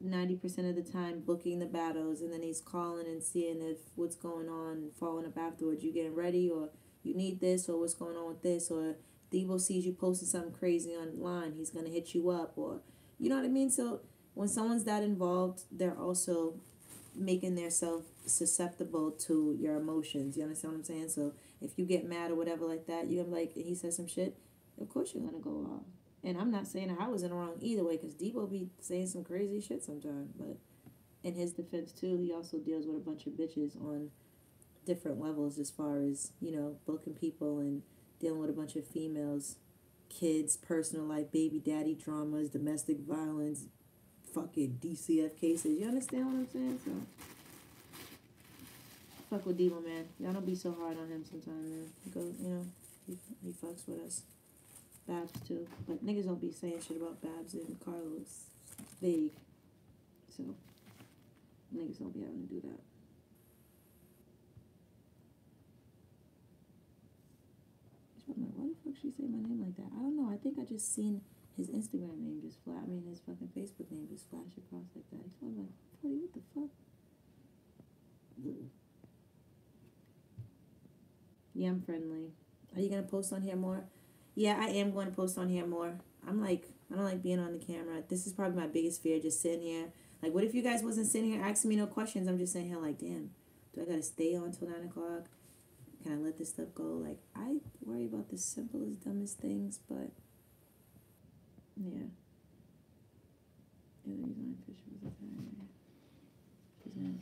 90% of the time booking the battles, and then he's calling and seeing if what's going on, following up afterwards. You getting ready, or you need this, or what's going on with this, or Debo sees you posting something crazy online, he's going to hit you up, or, you know what I mean? So when someone's that involved, they're also making themselves susceptible to your emotions. You understand what I'm saying? So if you get mad or whatever like that, you're like, and he says some shit, of course you're going to go off. And I'm not saying I was in the wrong either way, because Debo be saying some crazy shit sometimes. But in his defense, too, he also deals with a bunch of bitches on different levels as far as, you know, booking people and dealing with a bunch of females, kids, personal life, baby daddy dramas, domestic violence, fucking DCF cases. You understand what I'm saying? So, fuck with Devo, man. Y'all don't be so hard on him sometimes, man. He goes, you know, he fucks with us. Babs, too. But niggas don't be saying shit about Babs and Carlos. Vague. So, niggas don't be having to do that. I'm like, why the fuck she say my name like that? I don't know. I think I just seen his Instagram name just flash. I mean, his fucking Facebook name just flash across like that. So I'm like, Cody, what the fuck? Yeah, I'm friendly. Are you gonna post on here more? Yeah, I am going to post on here more. I'm like, I don't like being on the camera. This is probably my biggest fear, just sitting here. Like, what if you guys wasn't sitting here asking me no questions? I'm just sitting here like, damn, do I gotta stay on till 9 o'clock? Can I let this stuff go? Like, I worry about the simplest, dumbest things, but yeah. The other reason I fish was a time. She's not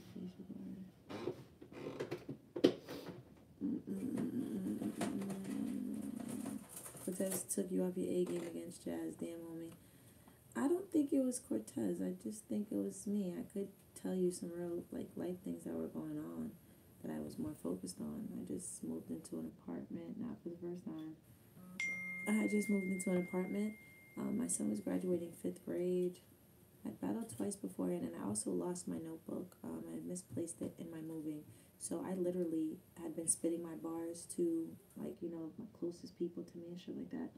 Cortez took you off your A game against Jazz, damn homie. I don't think it was Cortez. I just think it was me. I could tell you some real like life things that were going on that I was more focused on. I just moved into an apartment, not for the first time. I just moved into an apartment. My son was graduating 5th grade. I battled twice beforehand, and I also lost my notebook. I misplaced it in my moving. So I literally had been spitting my bars to, like, you know, my closest people to me and shit like that,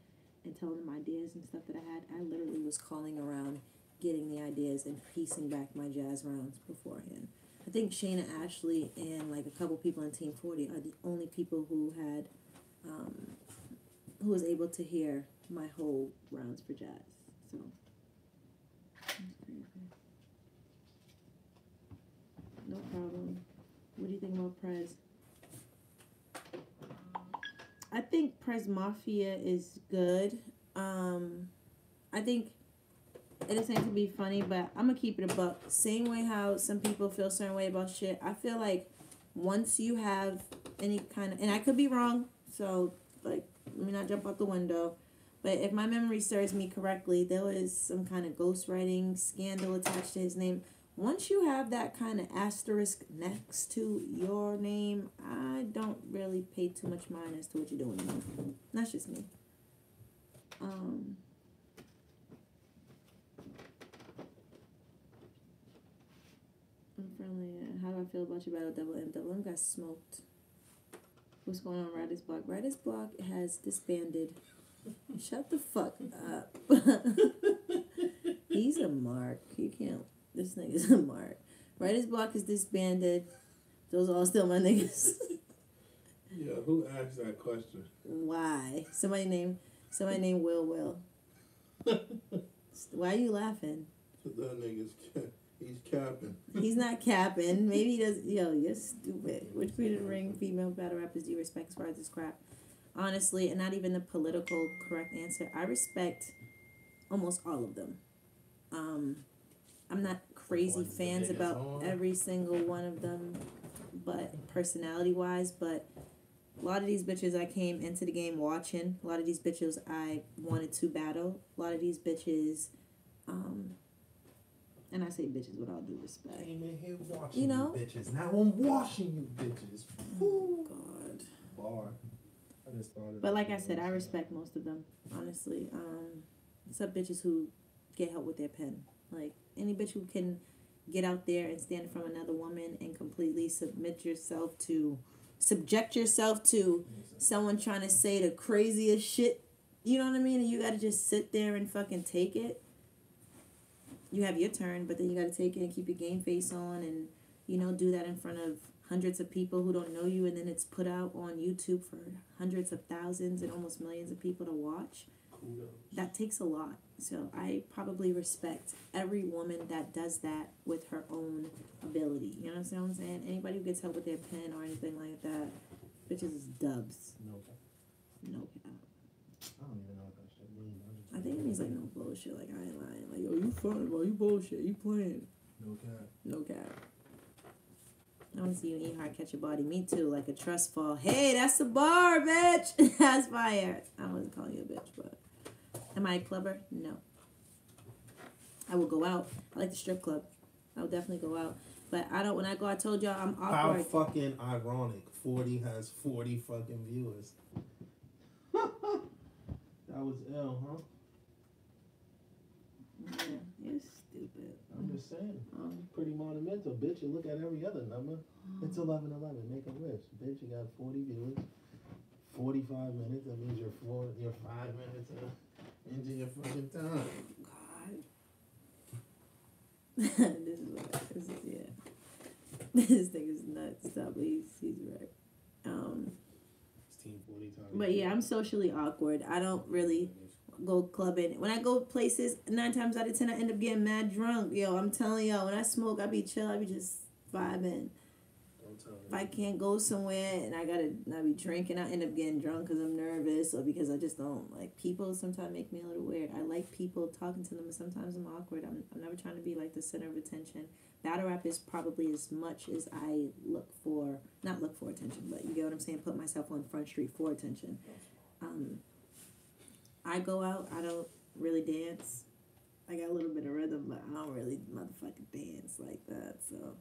and telling them ideas and stuff that I had. I literally was calling around, getting the ideas, and piecing back my jazz rounds beforehand. I think Shayna Ashley and like a couple people in Team 40 are the only people who had, who was able to hear my whole rounds for jazz. So, that's crazy. No problem. What do you think about Prez? I think Prez Mafia is good. I think it is going to be funny, but I'm going to keep it a buck. Same way how some people feel a certain way about shit. I feel like once you have any kind of, and I could be wrong, so, like, let me not jump out the window. But if my memory serves me correctly, there was some kind of ghostwriting scandal attached to his name. Once you have that kind of asterisk next to your name, I don't really pay too much mind as to what you're doing anymore. That's just me. I'm friendly. How do I feel about your battle, Double M? Double M got smoked. What's going on, Riders Block? Riders Block has disbanded. Shut the fuck up. He's a mark. You can't. This nigga's a mark. Writer's Block is disbanded. Those are all still my niggas. Yeah, who asked that question? Why? Somebody named Will. Why are you laughing? That nigga's he's capping. He's not capping. Maybe he does. Yo, you're stupid. Which Freedom of the Ring female battle rappers do you respect as far as this crap? Honestly, and not even the political correct answer. I respect almost all of them. I'm not crazy fans about every single one of them, but personality-wise, but a lot of these bitches I came into the game watching. A lot of these bitches I wanted to battle. A lot of these bitches, and I say bitches with all due respect. Came in here watching You know? you bitches. Now I'm washing you bitches. Oh, God. Bar. I just started. But like I said, I respect most of them, honestly. Some bitches who get help with their pen. Like, any bitch who can get out there and stand in front of another woman and completely subject yourself to someone trying to say the craziest shit, you know what I mean? And you gotta just sit there and fucking take it. You have your turn, but then you gotta take it and keep your game face on and, you know, do that in front of hundreds of people who don't know you, and then it's put out on YouTube for hundreds of thousands and almost millions of people to watch. That takes a lot. So I probably respect every woman that does that with her own ability. You know what I'm saying? Anybody who gets help with their pen or anything like that, bitches is dubs. No cap. No cap. I don't even know what that shit means. I think it means like no bullshit. Like, I ain't lying. Like, yo, you fun, bro. You bullshit. You playing. No cap. No cap. I want to see you and E-Heart catch a body. Me too, like a trust fall. Hey, that's a bar, bitch. That's fire. I wasn't calling you a bitch, but am I a clubber? No. I will go out. I like the strip club. I will definitely go out. But I don't, when I go, I told y'all I'm How awkward. fucking ironic. 40 has 40 fucking viewers. That was ill, huh? Yeah, you're stupid. I'm just saying. Pretty monumental, bitch. You look at every other number. It's 11:11. Make a wish, bitch. You got 40 viewers. 45 minutes. That means you're 5 minutes into your fucking time. God. This is what this is. Yeah. This thing is nuts. Stop. He's right. It's Team 40 time. But yeah, I'm socially awkward. I don't really go clubbing. When I go places, 9 times out of 10, I end up getting mad drunk. Yo, I'm telling y'all, when I smoke, I be chill. I be just vibing. Don't tell me. If I can't go somewhere and I be drinking, I end up getting drunk because I'm nervous or because I just don't like people. Sometimes make me a little weird. I like people talking to them, but sometimes I'm awkward. I'm never trying to be like the center of attention. Battle rap is probably as much as I not look for attention, but you get what I'm saying. Put myself on Front Street for attention. I go out. I don't really dance. I got a little bit of rhythm, but I don't really motherfucking dance like that. So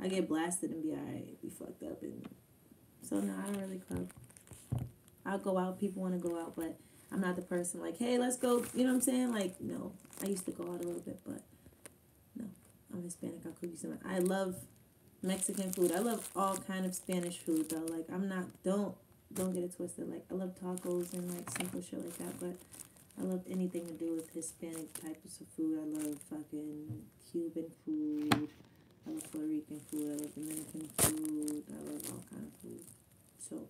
I get blasted and be alright, be fucked up, and so no, I don't really club. I'll go out. People want to go out, but I'm not the person like, hey, let's go. You know what I'm saying? Like, no. I used to go out a little bit, but no. I'm Hispanic. I'll cook you some. I love Mexican food. I love all kind of Spanish food though. Like, I'm not. Don't get it twisted. Like, I love tacos and like simple shit like that, but I love anything to do with Hispanic types of food. I love fucking Cuban food. I love Puerto Rican food. I love Dominican food. I love all kind of food. So,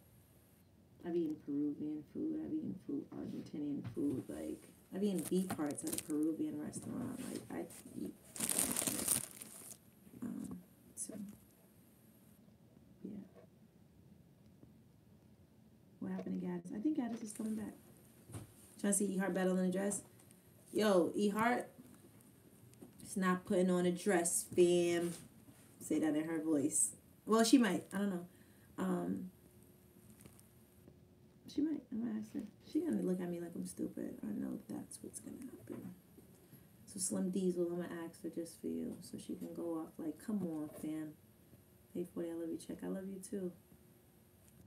I've eaten Peruvian food. I've eaten Argentinian food. Like, I've eaten beef hearts at a Peruvian restaurant. Like, I eat. So, yeah. What happened to Gaddis? I think Gaddis is coming back. Trying to see E-Heart battle in a dress. Yo, E-Heart. She's not putting on a dress, fam. Say that in her voice. Well, she might. I don't know. She might. I'm gonna ask her. She gonna look at me like I'm stupid. I know that's what's gonna happen. So Slim Diesel, I'm gonna ask her just for you, so she can go off like, come on, fam. Hey, 40, I love you. Check. I love you too.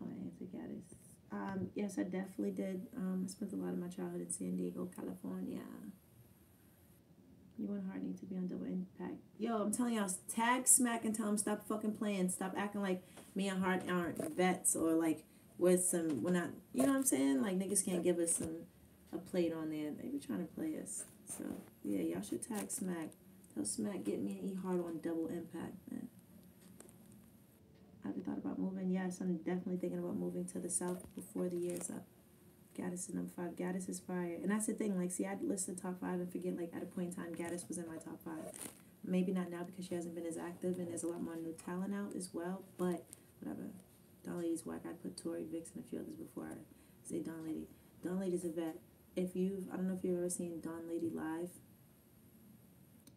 Oh, I answered Gaddis. Yes, I definitely did. I spent a lot of my childhood in San Diego, California. You and Hart need to be on Double Impact. Yo, I'm telling y'all, tag Smack and tell him stop fucking playing. Stop acting like me and Hart aren't vets or like we're not, you know what I'm saying? Like, niggas can't give us a plate on there. They be trying to play us. So, yeah, y'all should tag Smack. Tell Smack, get me and E-Hart on Double Impact, man. Have you thought about moving? Yes, I'm definitely thinking about moving to the South before the year's up. Gaddis is number 5. Gaddis is fire. And that's the thing. Like, see, I'd list the top 5 and forget, like, at a point in time, Gaddis was in my top 5. Maybe not now because she hasn't been as active and there's a lot more new talent out as well. But, whatever. Don Lady's whack. I'd put Tori, Vix, and a few others before I say Don Lady. Don Lady's a vet. I don't know if you've ever seen Don Lady live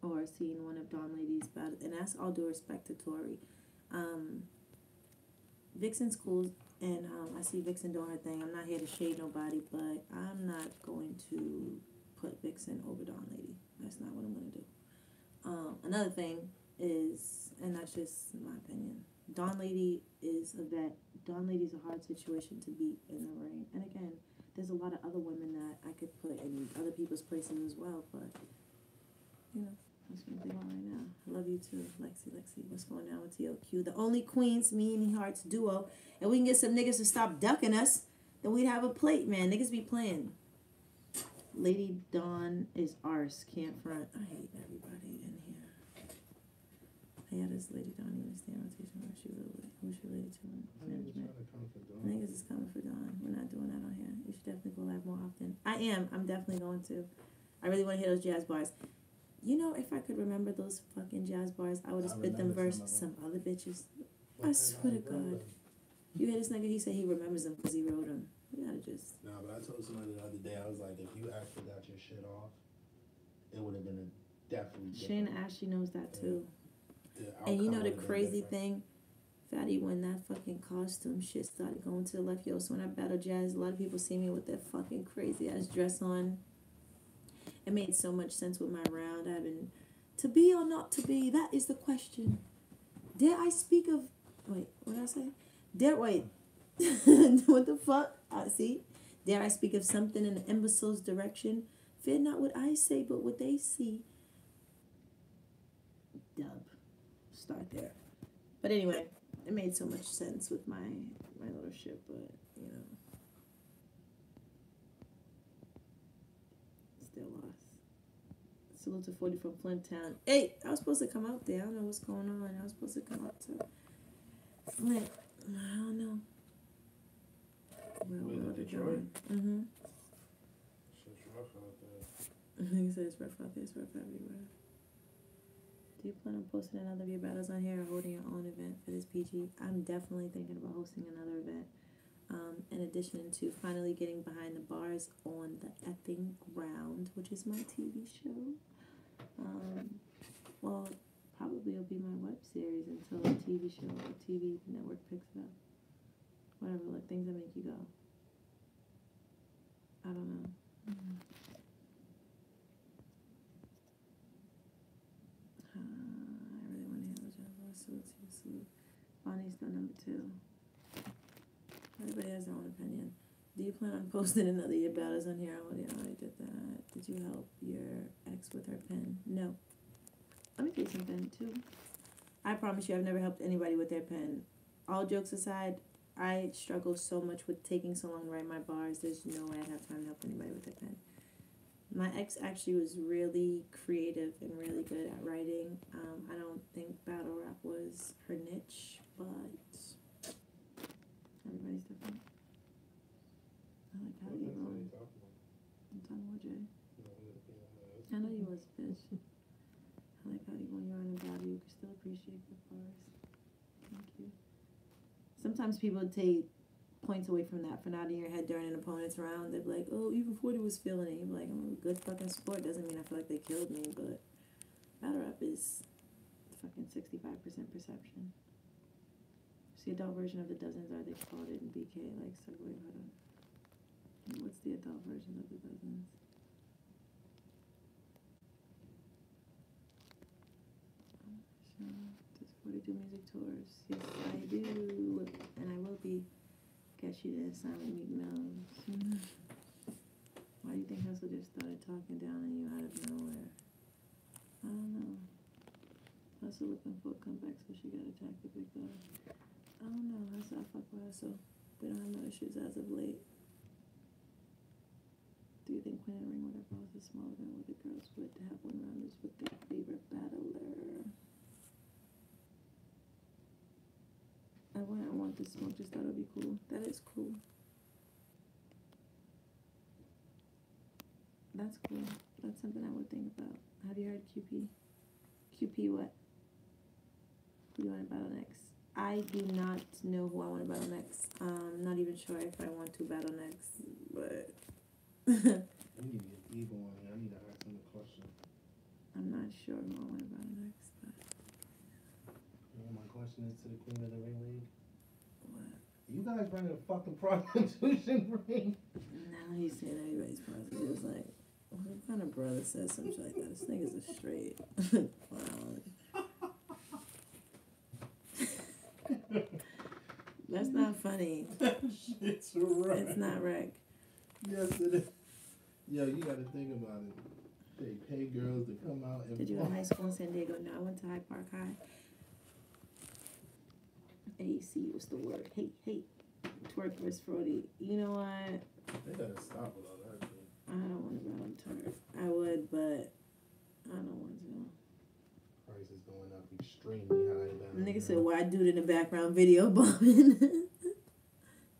or seen one of Don Lady's battles. And that's all due respect to Tori. Vixen's cool, and I see Vixen doing her thing. I'm not here to shade nobody, but I'm not going to put Vixen over Don Lady. That's not what I'm going to do. Another thing is, and that's just my opinion, Don Lady is a vet. Don Lady's a hard situation to beat in the ring. And again, there's a lot of other women that I could put in other people's places as well, but, you know. That's what I'm thinking about right now. I love you too, Lexi. What's going on with TOQ? The only queens, me and E-Heart's duo, and we can get some niggas to stop ducking us, then we'd have a plate, man. Niggas be playing. Lady Dawn is ours. Can't front. I hate everybody in here. Yeah, this Lady Dawn even stand rotation. Who she related to? Management. Niggas is coming for Dawn. We're not doing that on here. You should definitely go live more often. I am. I'm definitely going to. I really want to hear those jazz bars. You know, if I could remember those fucking jazz bars, I would have spit them versus some other bitches. I swear to God. You hear this nigga? He said he remembers them because he wrote them. You gotta just. Nah, but I told somebody the other day, I was like, if you actually got your shit off, it would have been a definitely Shayna Ashley knows that too. The And you know outcome the would've been crazy different. thing? Fatty when that fucking costume shit started going to the left. Yo, so when I battle Jazz, a lot of people see me with that fucking crazy ass dress on. It made so much sense with my round. I've been to be or not to be. That is the question. Dare I speak of? Wait, what did I say? Wait. What the fuck? See? Dare I speak of something in an imbecile's direction? Fear not what I say, but what they see. Dub. Start there. But anyway, it made so much sense with my little shit, but you know, still lost. Salute to 40 from Flint Town. Hey, I was supposed to come out there. I don't know what's going on. I was supposed to come out to Flint. I don't know. Well, Detroit? Mm-hmm. Shit's rough out there. He says it's rough out there. It's rough everywhere. Do you plan on posting another of your battles on here or holding your own event for this PG? I'm definitely thinking about hosting another event. In addition to finally getting behind the bars on the effing ground, which is my TV show. Well, probably it'll be my web series until the TV show or TV network picks it up. Whatever, like things that make you go. I don't know. I really want to hear what salute. Bonnie's still number 2. Everybody has their own opinion. Do you plan on posting another of your battles on here? Oh, yeah, I already did that. Did you help your ex with her pen? No. Let me tell you something, too. I promise you, I've never helped anybody with their pen. All jokes aside, I struggle so much with taking so long to write my bars. There's no way I'd have time to help anybody with their pen. My ex actually was really creative and really good at writing. I don't think battle rap was her niche, but everybody's different. I like how you roll. I'm talking about Jay. I know you was, bitch. I like how you, when you're in a battle, you can still appreciate good bars. Thank you. Sometimes people take points away from that for nodding your head during an opponent's round. They're like, oh, even 40 was feeling it. You're like, I'm a good fucking sport. Doesn't mean I feel like they killed me, but battle rap is fucking 65% perception. The adult version of the dozens, are they called it in BK? Like, so wait, hold on. What's the adult version of the dozens? Does 42 music tours? Yes, I do, and I will be. Guess you did Simon Meek Mills. Why do you think Hustle just started talking down on you out of nowhere? I don't know. Hustle looking for a comeback, so she got attacked the big dog. I don't know. I fuck with Hustle. We don't have no issues as of late. Do you think Queen of the Ring would have caused a small event with the girls would to have one rounders with their favorite battler? I wouldn't want this smoke, just thought it would be cool. That is cool. That's cool. That's something I would think about. Have you heard QP? QP what? Who do you want to battle next? I do not know who I want to battle next. Not even sure if I want to battle next, but You need to get Evo on here. I need to ask him a question. I'm not sure who I want to battle next, but You know what my question is to the Queen of the Ring League? what? You guys running a fucking prostitution ring? Now he's saying everybody's positive. It's like, what kind of brother says something like that? This nigga's a straight clown. That's not funny. It's right. It's not wreck. Yes, it is. Yo, you gotta think about it. They pay girls to come out and Did you go to high school in San Diego? No, I went to Hyde Park High. AC, what's the word? Hate. Twerk versus Frody. You know what? They gotta stop with all that shit. I don't want to battle Twerk. I would, but I don't want to. Price is going up extremely high. Down Nigga here. said, why dude in the background video bombing?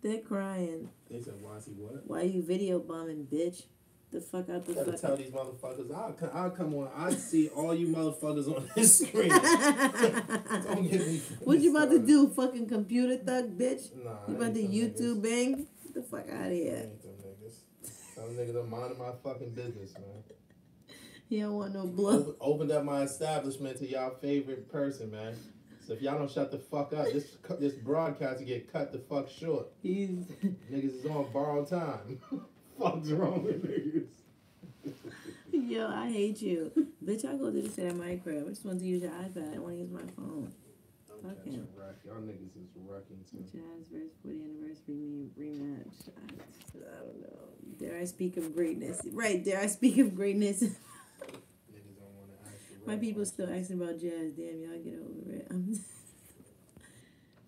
They're crying. They said, why is he what? Why you video bombing, bitch? The fuck out the You gotta fuck. tell these motherfuckers, I'll come on. I see all you motherfuckers on this screen. Don't get me. What you about to do? Fucking computer thug, bitch? Nah, You I about to ain't them YouTube bang? Get the fuck out of niggas. I here. ain't them niggas. Some niggas are minding my fucking business, man. He don't want no blood. Opened up my establishment to y'all favorite person, man. So if y'all don't shut the fuck up, this broadcast will get cut the fuck short. He's Niggas is on borrowed time. Fuck's wrong with niggas? yo, I hate you, bitch. I go do this at my crib. I just want to use your iPad. I want to use my phone. I'm Fuck catching him. wreck. Y'all niggas is wrecking too. Jazz vs 40 anniversary rematch. I don't know. Dare I speak of greatness? Right, dare I speak of greatness? Niggas don't want to ask the My right people still questions. asking about jazz. Damn, y'all get over it. I'm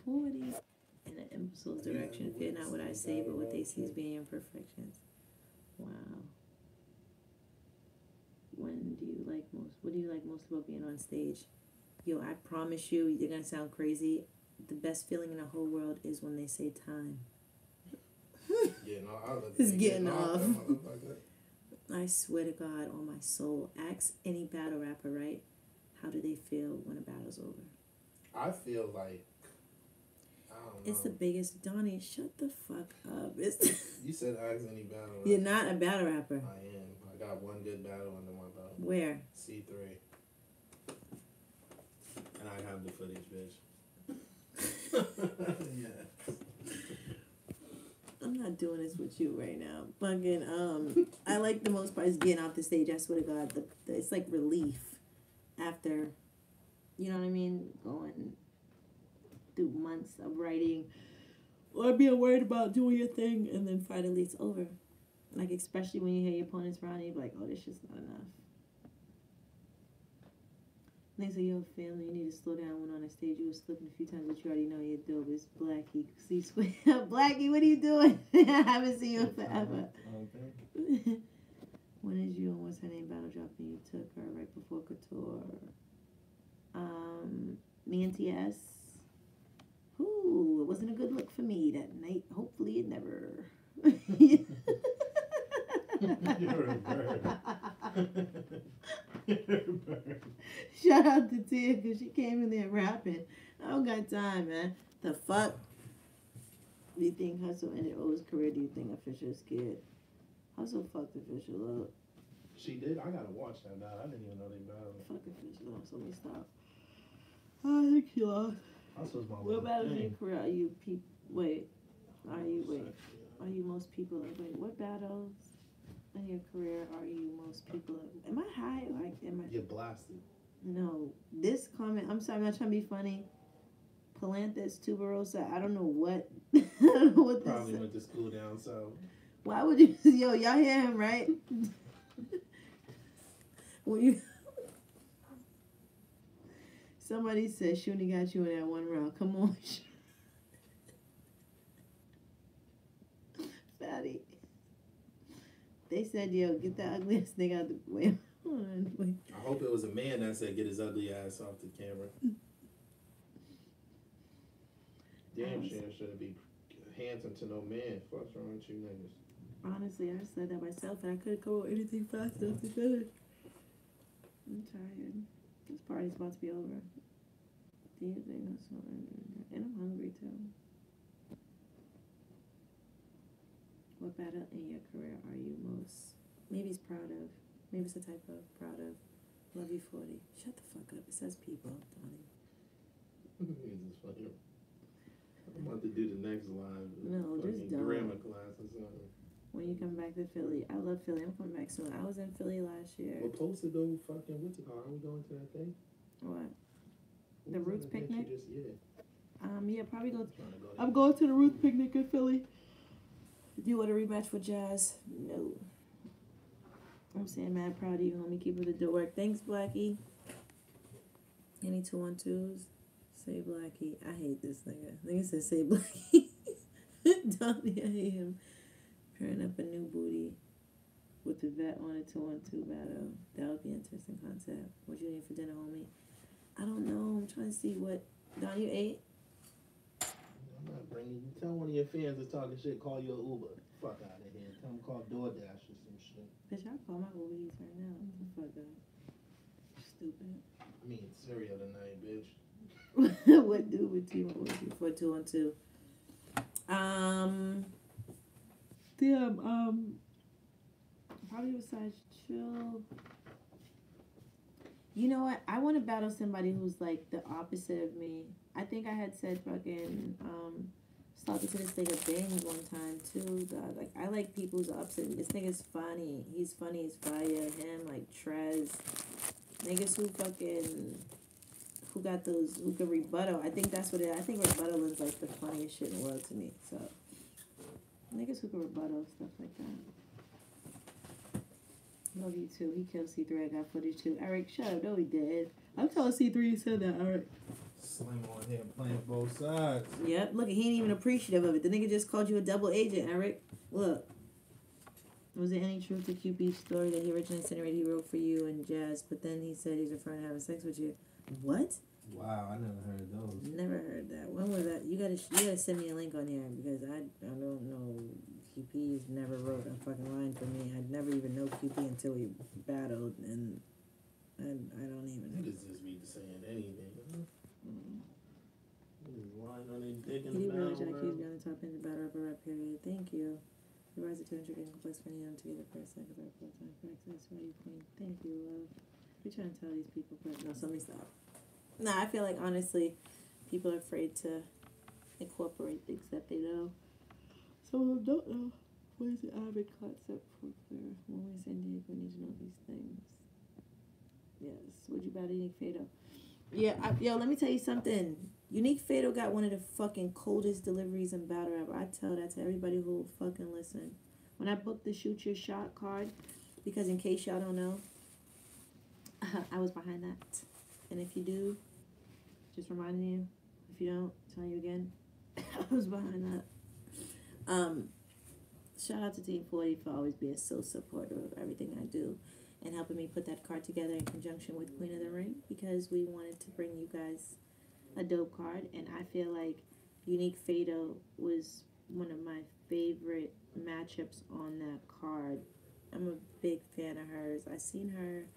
40. In an impulse direction. Fear not what I say, but what they see as being imperfections. Wow. When do you like most? What do you like most about being on stage? Yo, I promise you, you're gonna sound crazy. The best feeling in the whole world is when they say time. Yeah, no, I was It's getting off. that motherfucker. I swear to God on my soul. Ask any battle rapper, right? How do they feel when a battle's over? I feel like I don't know. It's the biggest. Donnie, shut the fuck up. It's You said ask any battle. You're not a battle rapper. I am. I got one good battle under my belt. Where? C3. And I have the footage, bitch. Yeah. I'm not doing this with you right now. Fucking, I like the most part is getting off the stage. I swear to God, it's like relief after, you know what I mean, going through months of writing or being worried about doing your thing, and then finally it's over. Like, especially when you hear your opponents around, you're like, oh, this shit's not enough. They say, yo, family, you need to slow down. When on the stage, you were slipping a few times, but you already know you're dope. It's Blackie. See, Blackie, what are you doing? I haven't seen you in forever. When is you and what's her name battle dropping? You took her right before Couture. Me and TS. Ooh, it wasn't a good look for me that night. Hopefully it never. You're a bird. You're a bird. Shout out to Tia because she came in there rapping. I don't got time, man. The fuck? Do you think Hustle ended O's career? Do you think Official is scared? Hustle fucked Official up. She did? I gotta watch that now. I didn't even know they battled. Fuck Official up, so let me stop. Oh, I think he lost. Hustle's my What about in your thing. career are you are you most people like, wait, what battles in your career are you most people like? Am I high? Like, am I? You're blasted. No, this comment, I'm sorry, I'm not trying to be funny. Palanthus tuberosa, I don't know what, I don't know what Probably this went to school down south. Why would you, yo, y'all hear him, right? When you, somebody said Shuni got you in that one round. Come on, Fatty. They said, yo, get the ugliest nigga out the way. Hold on, wait. I hope it was a man that said get his ugly ass off the camera. Damn sure should be handsome to no man. Fuck's wrong with you niggas? Honestly, I said that myself, and I couldn't come up with anything fast enough to finish. I'm tired. This party's about to be over. Do you think that's something? And I'm hungry too. What battle in your career are you most? Maybe it's proud of. Maybe it's a type of proud of. Love you 40. Shut the fuck up. It says people, Donnie. Niggas is funny. I'm about to do the next live. No, just fucking don't. grammar class or something. When you come back to Philly, I love Philly. I'm coming back soon. I was in Philly last year. We're supposed to go fucking, what's it called? Are we going to that thing? What? What The was Roots that event picnic? you just- yeah. Yeah, probably go. Trying to go I'm there. going to the Roots picnic in Philly. Do you want a rematch with Jazz? No. I'm saying mad proud of you, homie. Keep up the good work. Thanks, Blackie. Any 212s? Say Blackie. I hate this nigga. Nigga said say Blackie. Donnie, I hate him. Pairing up a new booty with the vet on a 212 battle. That would be an interesting concept. What you need for dinner, homie? I don't know. I'm trying to see what. Don, you ate? I'm not bringing you. Tell one of your fans that's talking shit, call you an Uber. Fuck out of here. Tell them call DoorDash or some shit. Bitch, I'll call my Uber Eats right now. What the fuck up? Stupid. I'm eating cereal tonight, bitch. What do with you? What do for 212? Damn, probably besides chill. You know what? I want to battle somebody who's like the opposite of me. I think I had said fucking Sloppy to this nigga Bangs one time too. Dog. Like I like people who's opposite. This nigga's funny. He's funny as fire. Him like Trez. Niggas who got those who can rebuttal. I think that's what it. I think rebuttal is like the funniest shit in the world to me. So niggas who can rebuttal stuff like that. Love you too. He killed C3. I got footage too. Eric, shut up. No, he did. I'm telling C3 you said that. Eric. Slim on here playing both sides. Yep. Look, he ain't even appreciative of it. The nigga just called you a double agent, Eric. Look. Was there any truth to QP's story that he originally insinuated he wrote for you and Jazz, but then he said he's referring to having sex with you? What? Wow, I never heard those. Never heard that. When was that? You gotta send me a link on here because I don't know. QP's never wrote a fucking line for me. I'd never even know QP until we battled, and I don't even. Niggas just be saying anything. Niggas lying on their dick in Kitty the Rose, battle, Jack Hughes, bro. beyond the top end, the battle rapper rap period. Thank you. The rise of 200 getting complex funny them together for a second rap full time facts. That's why you queen. Thank you, love. We're trying to tell these people, but no, so let me stop. Nah, I feel like honestly, people are afraid to incorporate things that they know. Some of them don't know. What is the average concept for clear? When we San Diego, we need to know these things. Yes. Would you battle Unique Fado? Yeah, yo, let me tell you something. Unique Fado got one of the fucking coldest deliveries in battle rap. I tell that to everybody who will fucking listen. When I booked the Shoot Your Shot card, because in case y'all don't know, I was behind that. And if you do, just reminding you. If you don't, telling you again, I was behind that. Shout out to Team 40 for always being so supportive of everything I do and helping me put that card together in conjunction with Queen of the Ring because we wanted to bring you guys a dope card, and I feel like Unique Fado was one of my favorite matchups on that card. I'm a big fan of hers. I seen her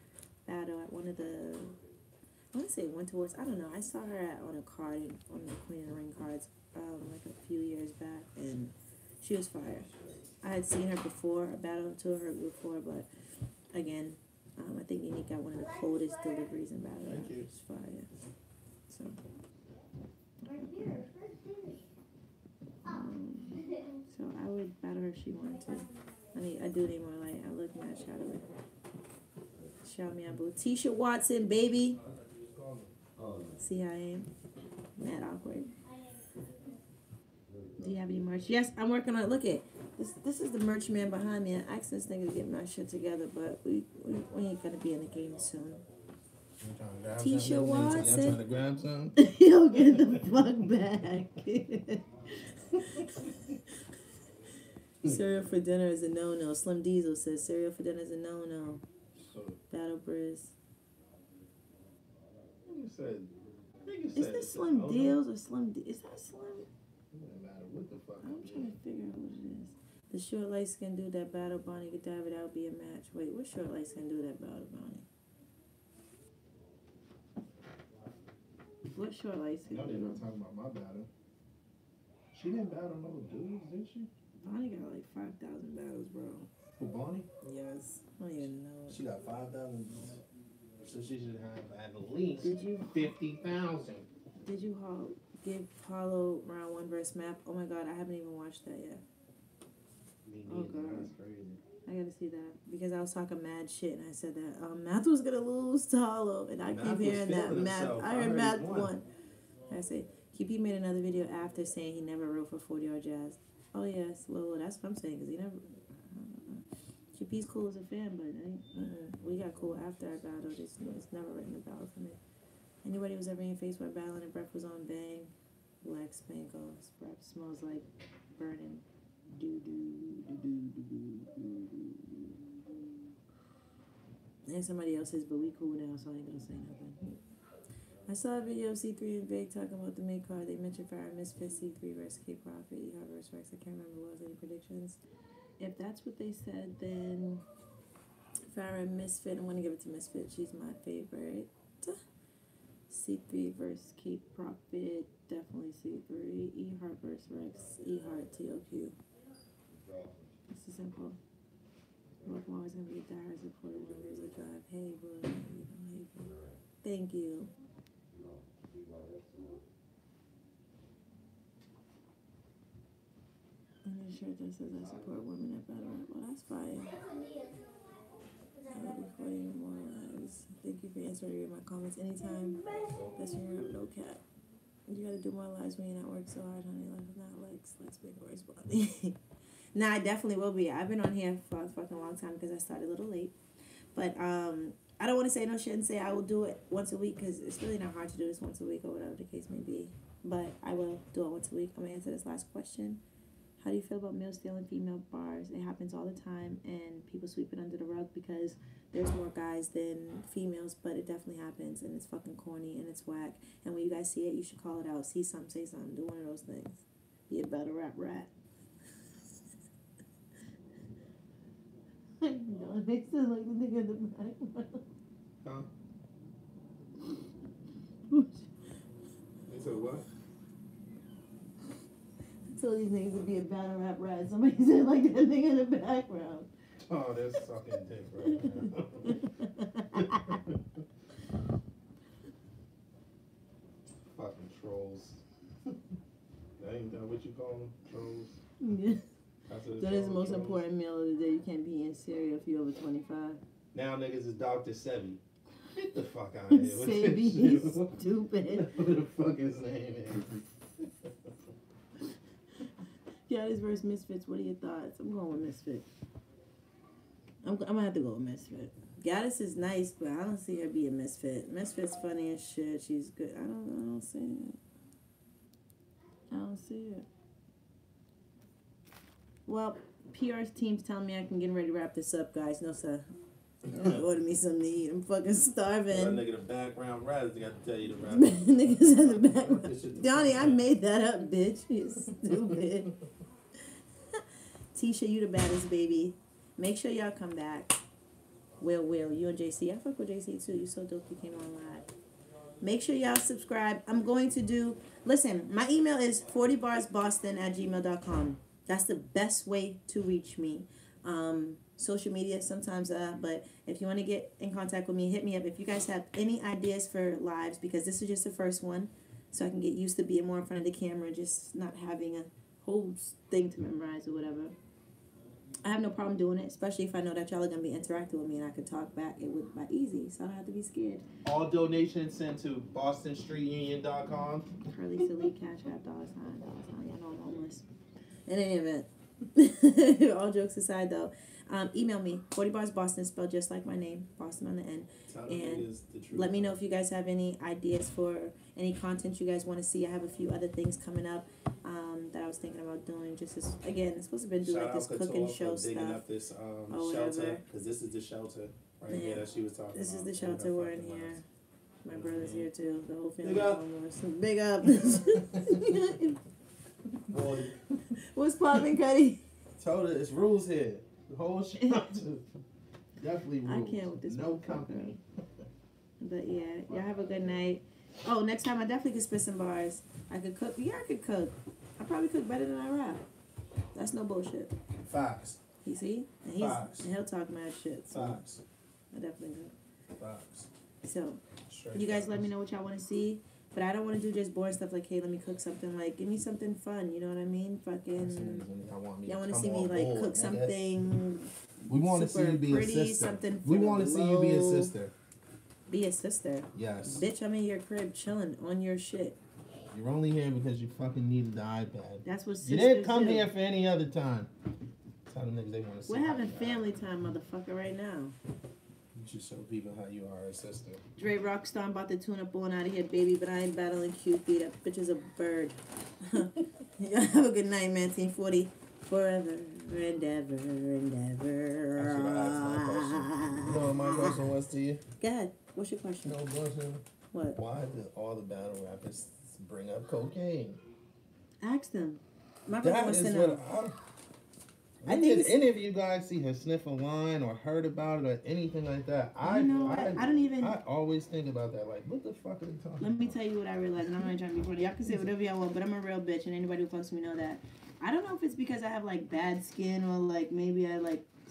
battle at one of the, I want to say Winter Wars. I don't know. I saw her on a card on the Queen of the Ring cards like a few years back, and she was fire. I had seen her before, I battled to her before, but again, I think Unique got one of the coldest deliveries in battle. Thank you. It's fire. So. So I would battle her if she wanted to. I do need more light. I look mad shadowy. Shout me out, boo. Tisha Watson, baby. See how I am? Mad awkward. Do you have any merch? Yes, I'm working on it. Look at this is the merch man behind me. I asked this nigga to get my shit together, but we ain't gonna be in the game soon. Tisha Watson. Y'all trying to grab something? Yo, get the fuck back. Cereal for dinner is a no-no. Slim Diesel says cereal for dinner is a no-no. Battle Briz. Is this Slim Deals or Slim D? Is that Slim? It doesn't matter what the fuck. I'm trying to figure out what it is. The short light skin dude that battle Bonnie Godiva, that would be a match. Wait, what short light skin dude that battle Bonnie? What short light skin Y'all didn't dude? talk about my battle. She didn't battle no dudes, did she? Bonnie got like 5,000 battles, bro. For Bonnie? Yes. I don't even know. She got 5,000. So she should have at least Did you 50,000. give Paulo round one versus Map? Oh my god, I haven't even watched that yet. Me Oh, neither. God. That's crazy. I gotta see that because I was talking mad shit and I said that Math was gonna lose to Hollow and I Math keep was hearing that feeling Math. himself. I I heard heard Math he won. won. I say QP made another video after saying he never wrote for 40-yard jazz. Oh yes, well that's what I'm saying because he never. QP's cool as a fan, but we got cool after I battled. It's never written a battle for me. Anybody who's ever in your face while battling and breath was on bang, black spankles. Breath smells like burning. And somebody else says, but we cool now, so I ain't gonna say nothing. I saw a video of C3 and Big talking about the mid card. They mentioned Fire Misfit, C3 versus K-Profit, E-Hard versus Rex. I can't remember what was any predictions. If that's what they said, then Farrah Misfit, I'm gonna give it to Misfit. She's my favorite. C3 versus Kate Profit, definitely C3. E-Heart versus Rex, E-Heart TOQ. This is simple. Look, I'm always gonna be a diehard supporter when there's a drive. Hey, bro, hey, bro. Thank you. And a shirt that says I support women at battle rap. Well, that's fire. I love you for you more lives. Thank you for answering my comments anytime. Best friend rap, no cap. You gotta do more lives when you're not work so hard, honey. Life is not legs. Let's make a race body. Nah, I definitely will be. I've been on here for a fucking long time because I started a little late. But I don't want to say no shit and say I will do it once a week because it's really not hard to do this once a week or whatever the case may be. But I will do it once a week. I'm gonna answer this last question. How do you feel about male stealing female bars? It happens all the time, and people sweep it under the rug because there's more guys than females, but it definitely happens, and it's fucking corny, and it's whack. And when you guys see it, you should call it out. See something, say something. Do one of those things. Be a better rap rat. I know, they sound like the nigga in the back. Huh? They said what? Told these niggas to be a battle rap rat. Somebody said like that nigga in the background. Oh, they're sucking dick right now. Fucking trolls. That ain't that what you call them? Trolls? Yeah. That's what That is the most trolls. important meal of the day. You can't be eating cereal if you're over 25. Now niggas is Dr. Sebi. Get the fuck out of here. with this Sebi, shit. stupid. What the fuck his name is? Gaddis versus Misfits. What are your thoughts? I'm going with Misfit. I'm gonna have to go with Misfit. Gaddis is nice, but I don't see her be a Misfit. Misfit's funny as shit. She's good. I don't see it. I don't see it. Well, PR's team's telling me I can get ready to wrap this up, guys. No, sir. Order me something to eat. I'm fucking That starving. nigga the background rat got to tell you to rap. Niggas in the This shit back. the Donnie, fuck I out. made that up, bitch. You stupid. Tisha, you the baddest, baby. Make sure y'all come back. Will, you and JC. I fuck with JC too. You so dope you came on live. Make sure y'all subscribe. I'm going to do... Listen, my email is 40barsboston@gmail.com. That's the best way to reach me. Social media sometimes, but if you want to get in contact with me, hit me up. If you guys have any ideas for lives, because this is just the first one, so I can get used to being more in front of the camera, just not having a whole thing to memorize or whatever. I have no problem doing it, especially if I know that y'all are going to be interacting with me and I can talk back. It would be easy, so I don't have to be scared. All donations sent to BostonStreetUnion.com. Curly Silly, Cash App, $. Y'all know I'm homeless. In any event, all jokes aside though, email me, 40barsboston, spelled just like my name, Boston on the end. Tell them And niggas the truth. let me know if you guys have any ideas for any content you guys want to see. I have a few other things coming up that I was thinking about doing. Just as, again, it's supposed to be do Shout like this out cooking Couture show for digging stuff. up this or shelter, whatever. because this is the shelter right Yeah. here that she was talking This is about. the shelter we're in here. My brother's here too. The whole family. Big up. Homeless. Big up. Boy, What's poppin', Cuddy? told her it's rules here. The whole shelter. Definitely I rules. can't with this No motherfucker. company. But yeah, y'all have a good night. Oh, next time I definitely could spit some bars. I could cook. Yeah, I could cook. I probably cook better than I rap. That's no bullshit. Facts. You see? And Facts. and he'll talk mad shit. So Facts. I definitely do. Facts. So Straight you guys let facts. me know what y'all want to see. But I don't want to do just boring stuff like, hey, let me cook something. Like, give me something fun. You know what I mean? Fucking. Y'all want to see me like cook something. We want to see super you be pretty, a sister. something We for want to the see you be a low. sister. Be a sister. Yes. Bitch, I'm in your crib chilling on your shit. You're only here because you fucking needed the iPad. That's what sisters You didn't come do. here for any other time. Tell them niggas they want to see. We're having you. family time, motherfucker, right now. You should show people how you are a sister. Dre Rockstar, I'm about to tune up on out of here, baby, but I ain't battling QB. That bitch is a bird. Y'all have a good night, man. Team 40. Forever and ever and ever. I should have asked my question. You know what my question was to you? Go ahead. What's your question? No question. What? Why do all the battle rappers bring up cocaine? Ask them. My brother That wants is to what know. I think did it's- any of you guys see her sniff a line or heard about it or anything like that? You know what? I don't even. I always think about that. Like, what the fuck are they talking Let me about? tell you what I realized, and I'm not trying to be funny. Y'all can say whatever y'all want, but I'm a real bitch, and anybody who fucks with me know that. I don't know if it's because I have like bad skin or like maybe I like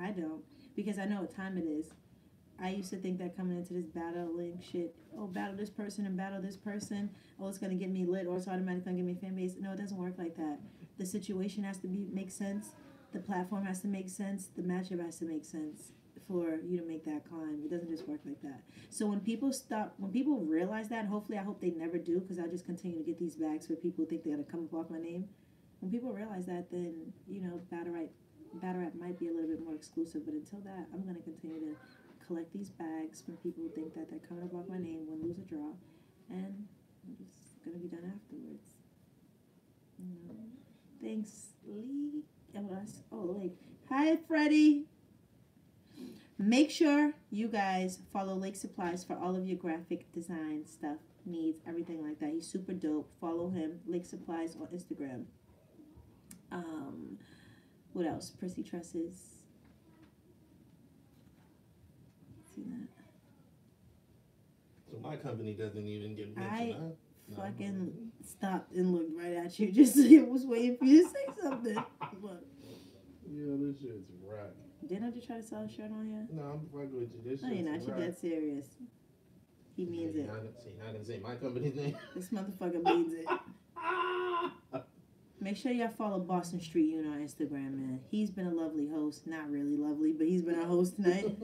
I don't, because I know what time it is. I used to think that coming into this battling shit, oh, battle this person and battle this person, oh, it's gonna get me lit, or it's automatically gonna give me a fan base. No, it doesn't work like that. The situation has to make sense. The platform has to make sense. The matchup has to make sense for you to make that climb. It doesn't just work like that. So when people realize that, and hopefully I hope they never do, because I'll just continue to get these bags where people think they're gonna come up off my name. When people realize that, then, you know, battle rap might be a little bit more exclusive, but until that, I'm gonna continue to collect these bags from people who think that they're coming up off my name, win, lose, or draw, and it's gonna be done afterwards. You know. Thanks, Lee. Lake. Hi, Freddie. Make sure you guys follow Lake Supplies for all of your graphic design stuff, needs, everything like that. He's super dope. Follow him, Lake Supplies on Instagram. What else? Prissy Tresses. See that? So my company doesn't even get mentioned, I huh? fucking stopped and looked right at you just so I was waiting for you to say something. But Yeah, this shit's right. didn't I just try to sell a shirt on you? No, I'm fucking with you. This No, you're not. shit's You're right. dead serious. He means it. You're not gonna say my company's name. This motherfucker means it. Make sure y'all follow Boston Street Unit on Instagram, man. He's been a lovely host. Not really lovely, but he's been our host tonight.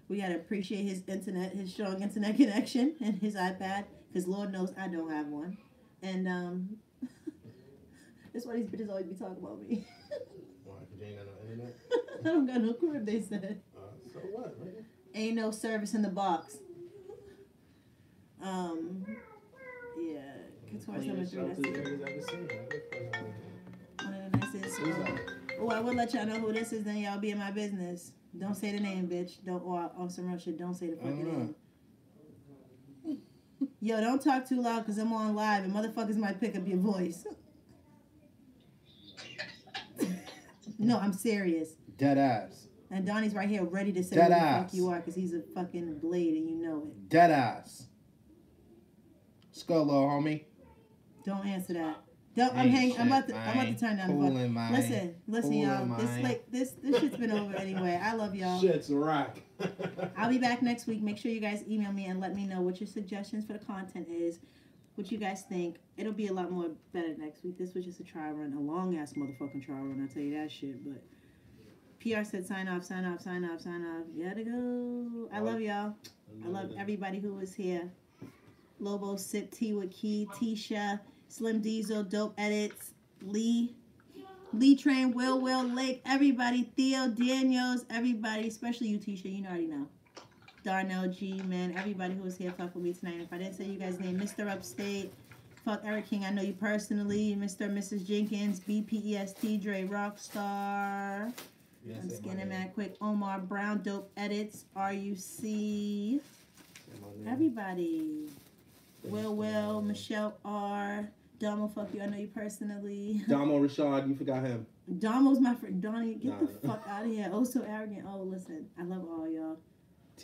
We gotta appreciate his internet, his strong internet connection, and his iPad, because Lord knows I don't have one. And that's why these bitches always be talking about me. Why? 'Cause you ain't got no internet? I don't got no crib, they said. So what, man? Ain't no service in the box. Yeah. Couture Cleanest 73, shelters that's it. niggas ever seen. One of the nicest. Who's that? Oh, I will let y'all know who this is, then y'all be in my business. Don't say the name, bitch. Don't, or on some real shit, don't say the fucking name. Yo, don't talk too loud, because I'm on live, and motherfuckers might pick up your voice. No, I'm serious. Dead ass. And Donnie's right here ready to say Dead who the ass. fuck you are, because he's a fucking blade, and you know it. Dead ass. Skull, little homie. Don't answer that. Don't. Ain't I'm about shit, to turn down the Coolin', volume. man. Listen, y'all. Coolin', This shit's been over anyway. I love y'all. Shit's rock. I'll be back next week. Make sure you guys email me and let me know what your suggestions for the content is, what you guys think. It'll be a lot more better next week. This was just a trial run, a long ass motherfucking trial run. I'll tell you that shit. But PR said sign off. Gotta go. I love y'all. I love everybody who was here. Lobo, Sip, T with Key, Tisha, Slim Diesel, Dope Edits, Lee Train, Will, Lake, everybody, Theo, Daniels, everybody, especially you, Tisha, you already know. Darnell G, man, everybody who was here, fuck with me tonight. If I didn't say you guys' name, Mr. Upstate, fuck Eric King, I know you personally, Mr. and Mrs. Jenkins, BPEST, Dre Rockstar, I'm scanning mad quick, Omar Brown, Dope Edits, RUC, everybody. Will, Michelle R, Domo, fuck you, I know you personally. Damo Rashad, you forgot him. Domo's my friend. Donnie, get the fuck out of here. Oh, so arrogant. Oh, listen, I love all y'all.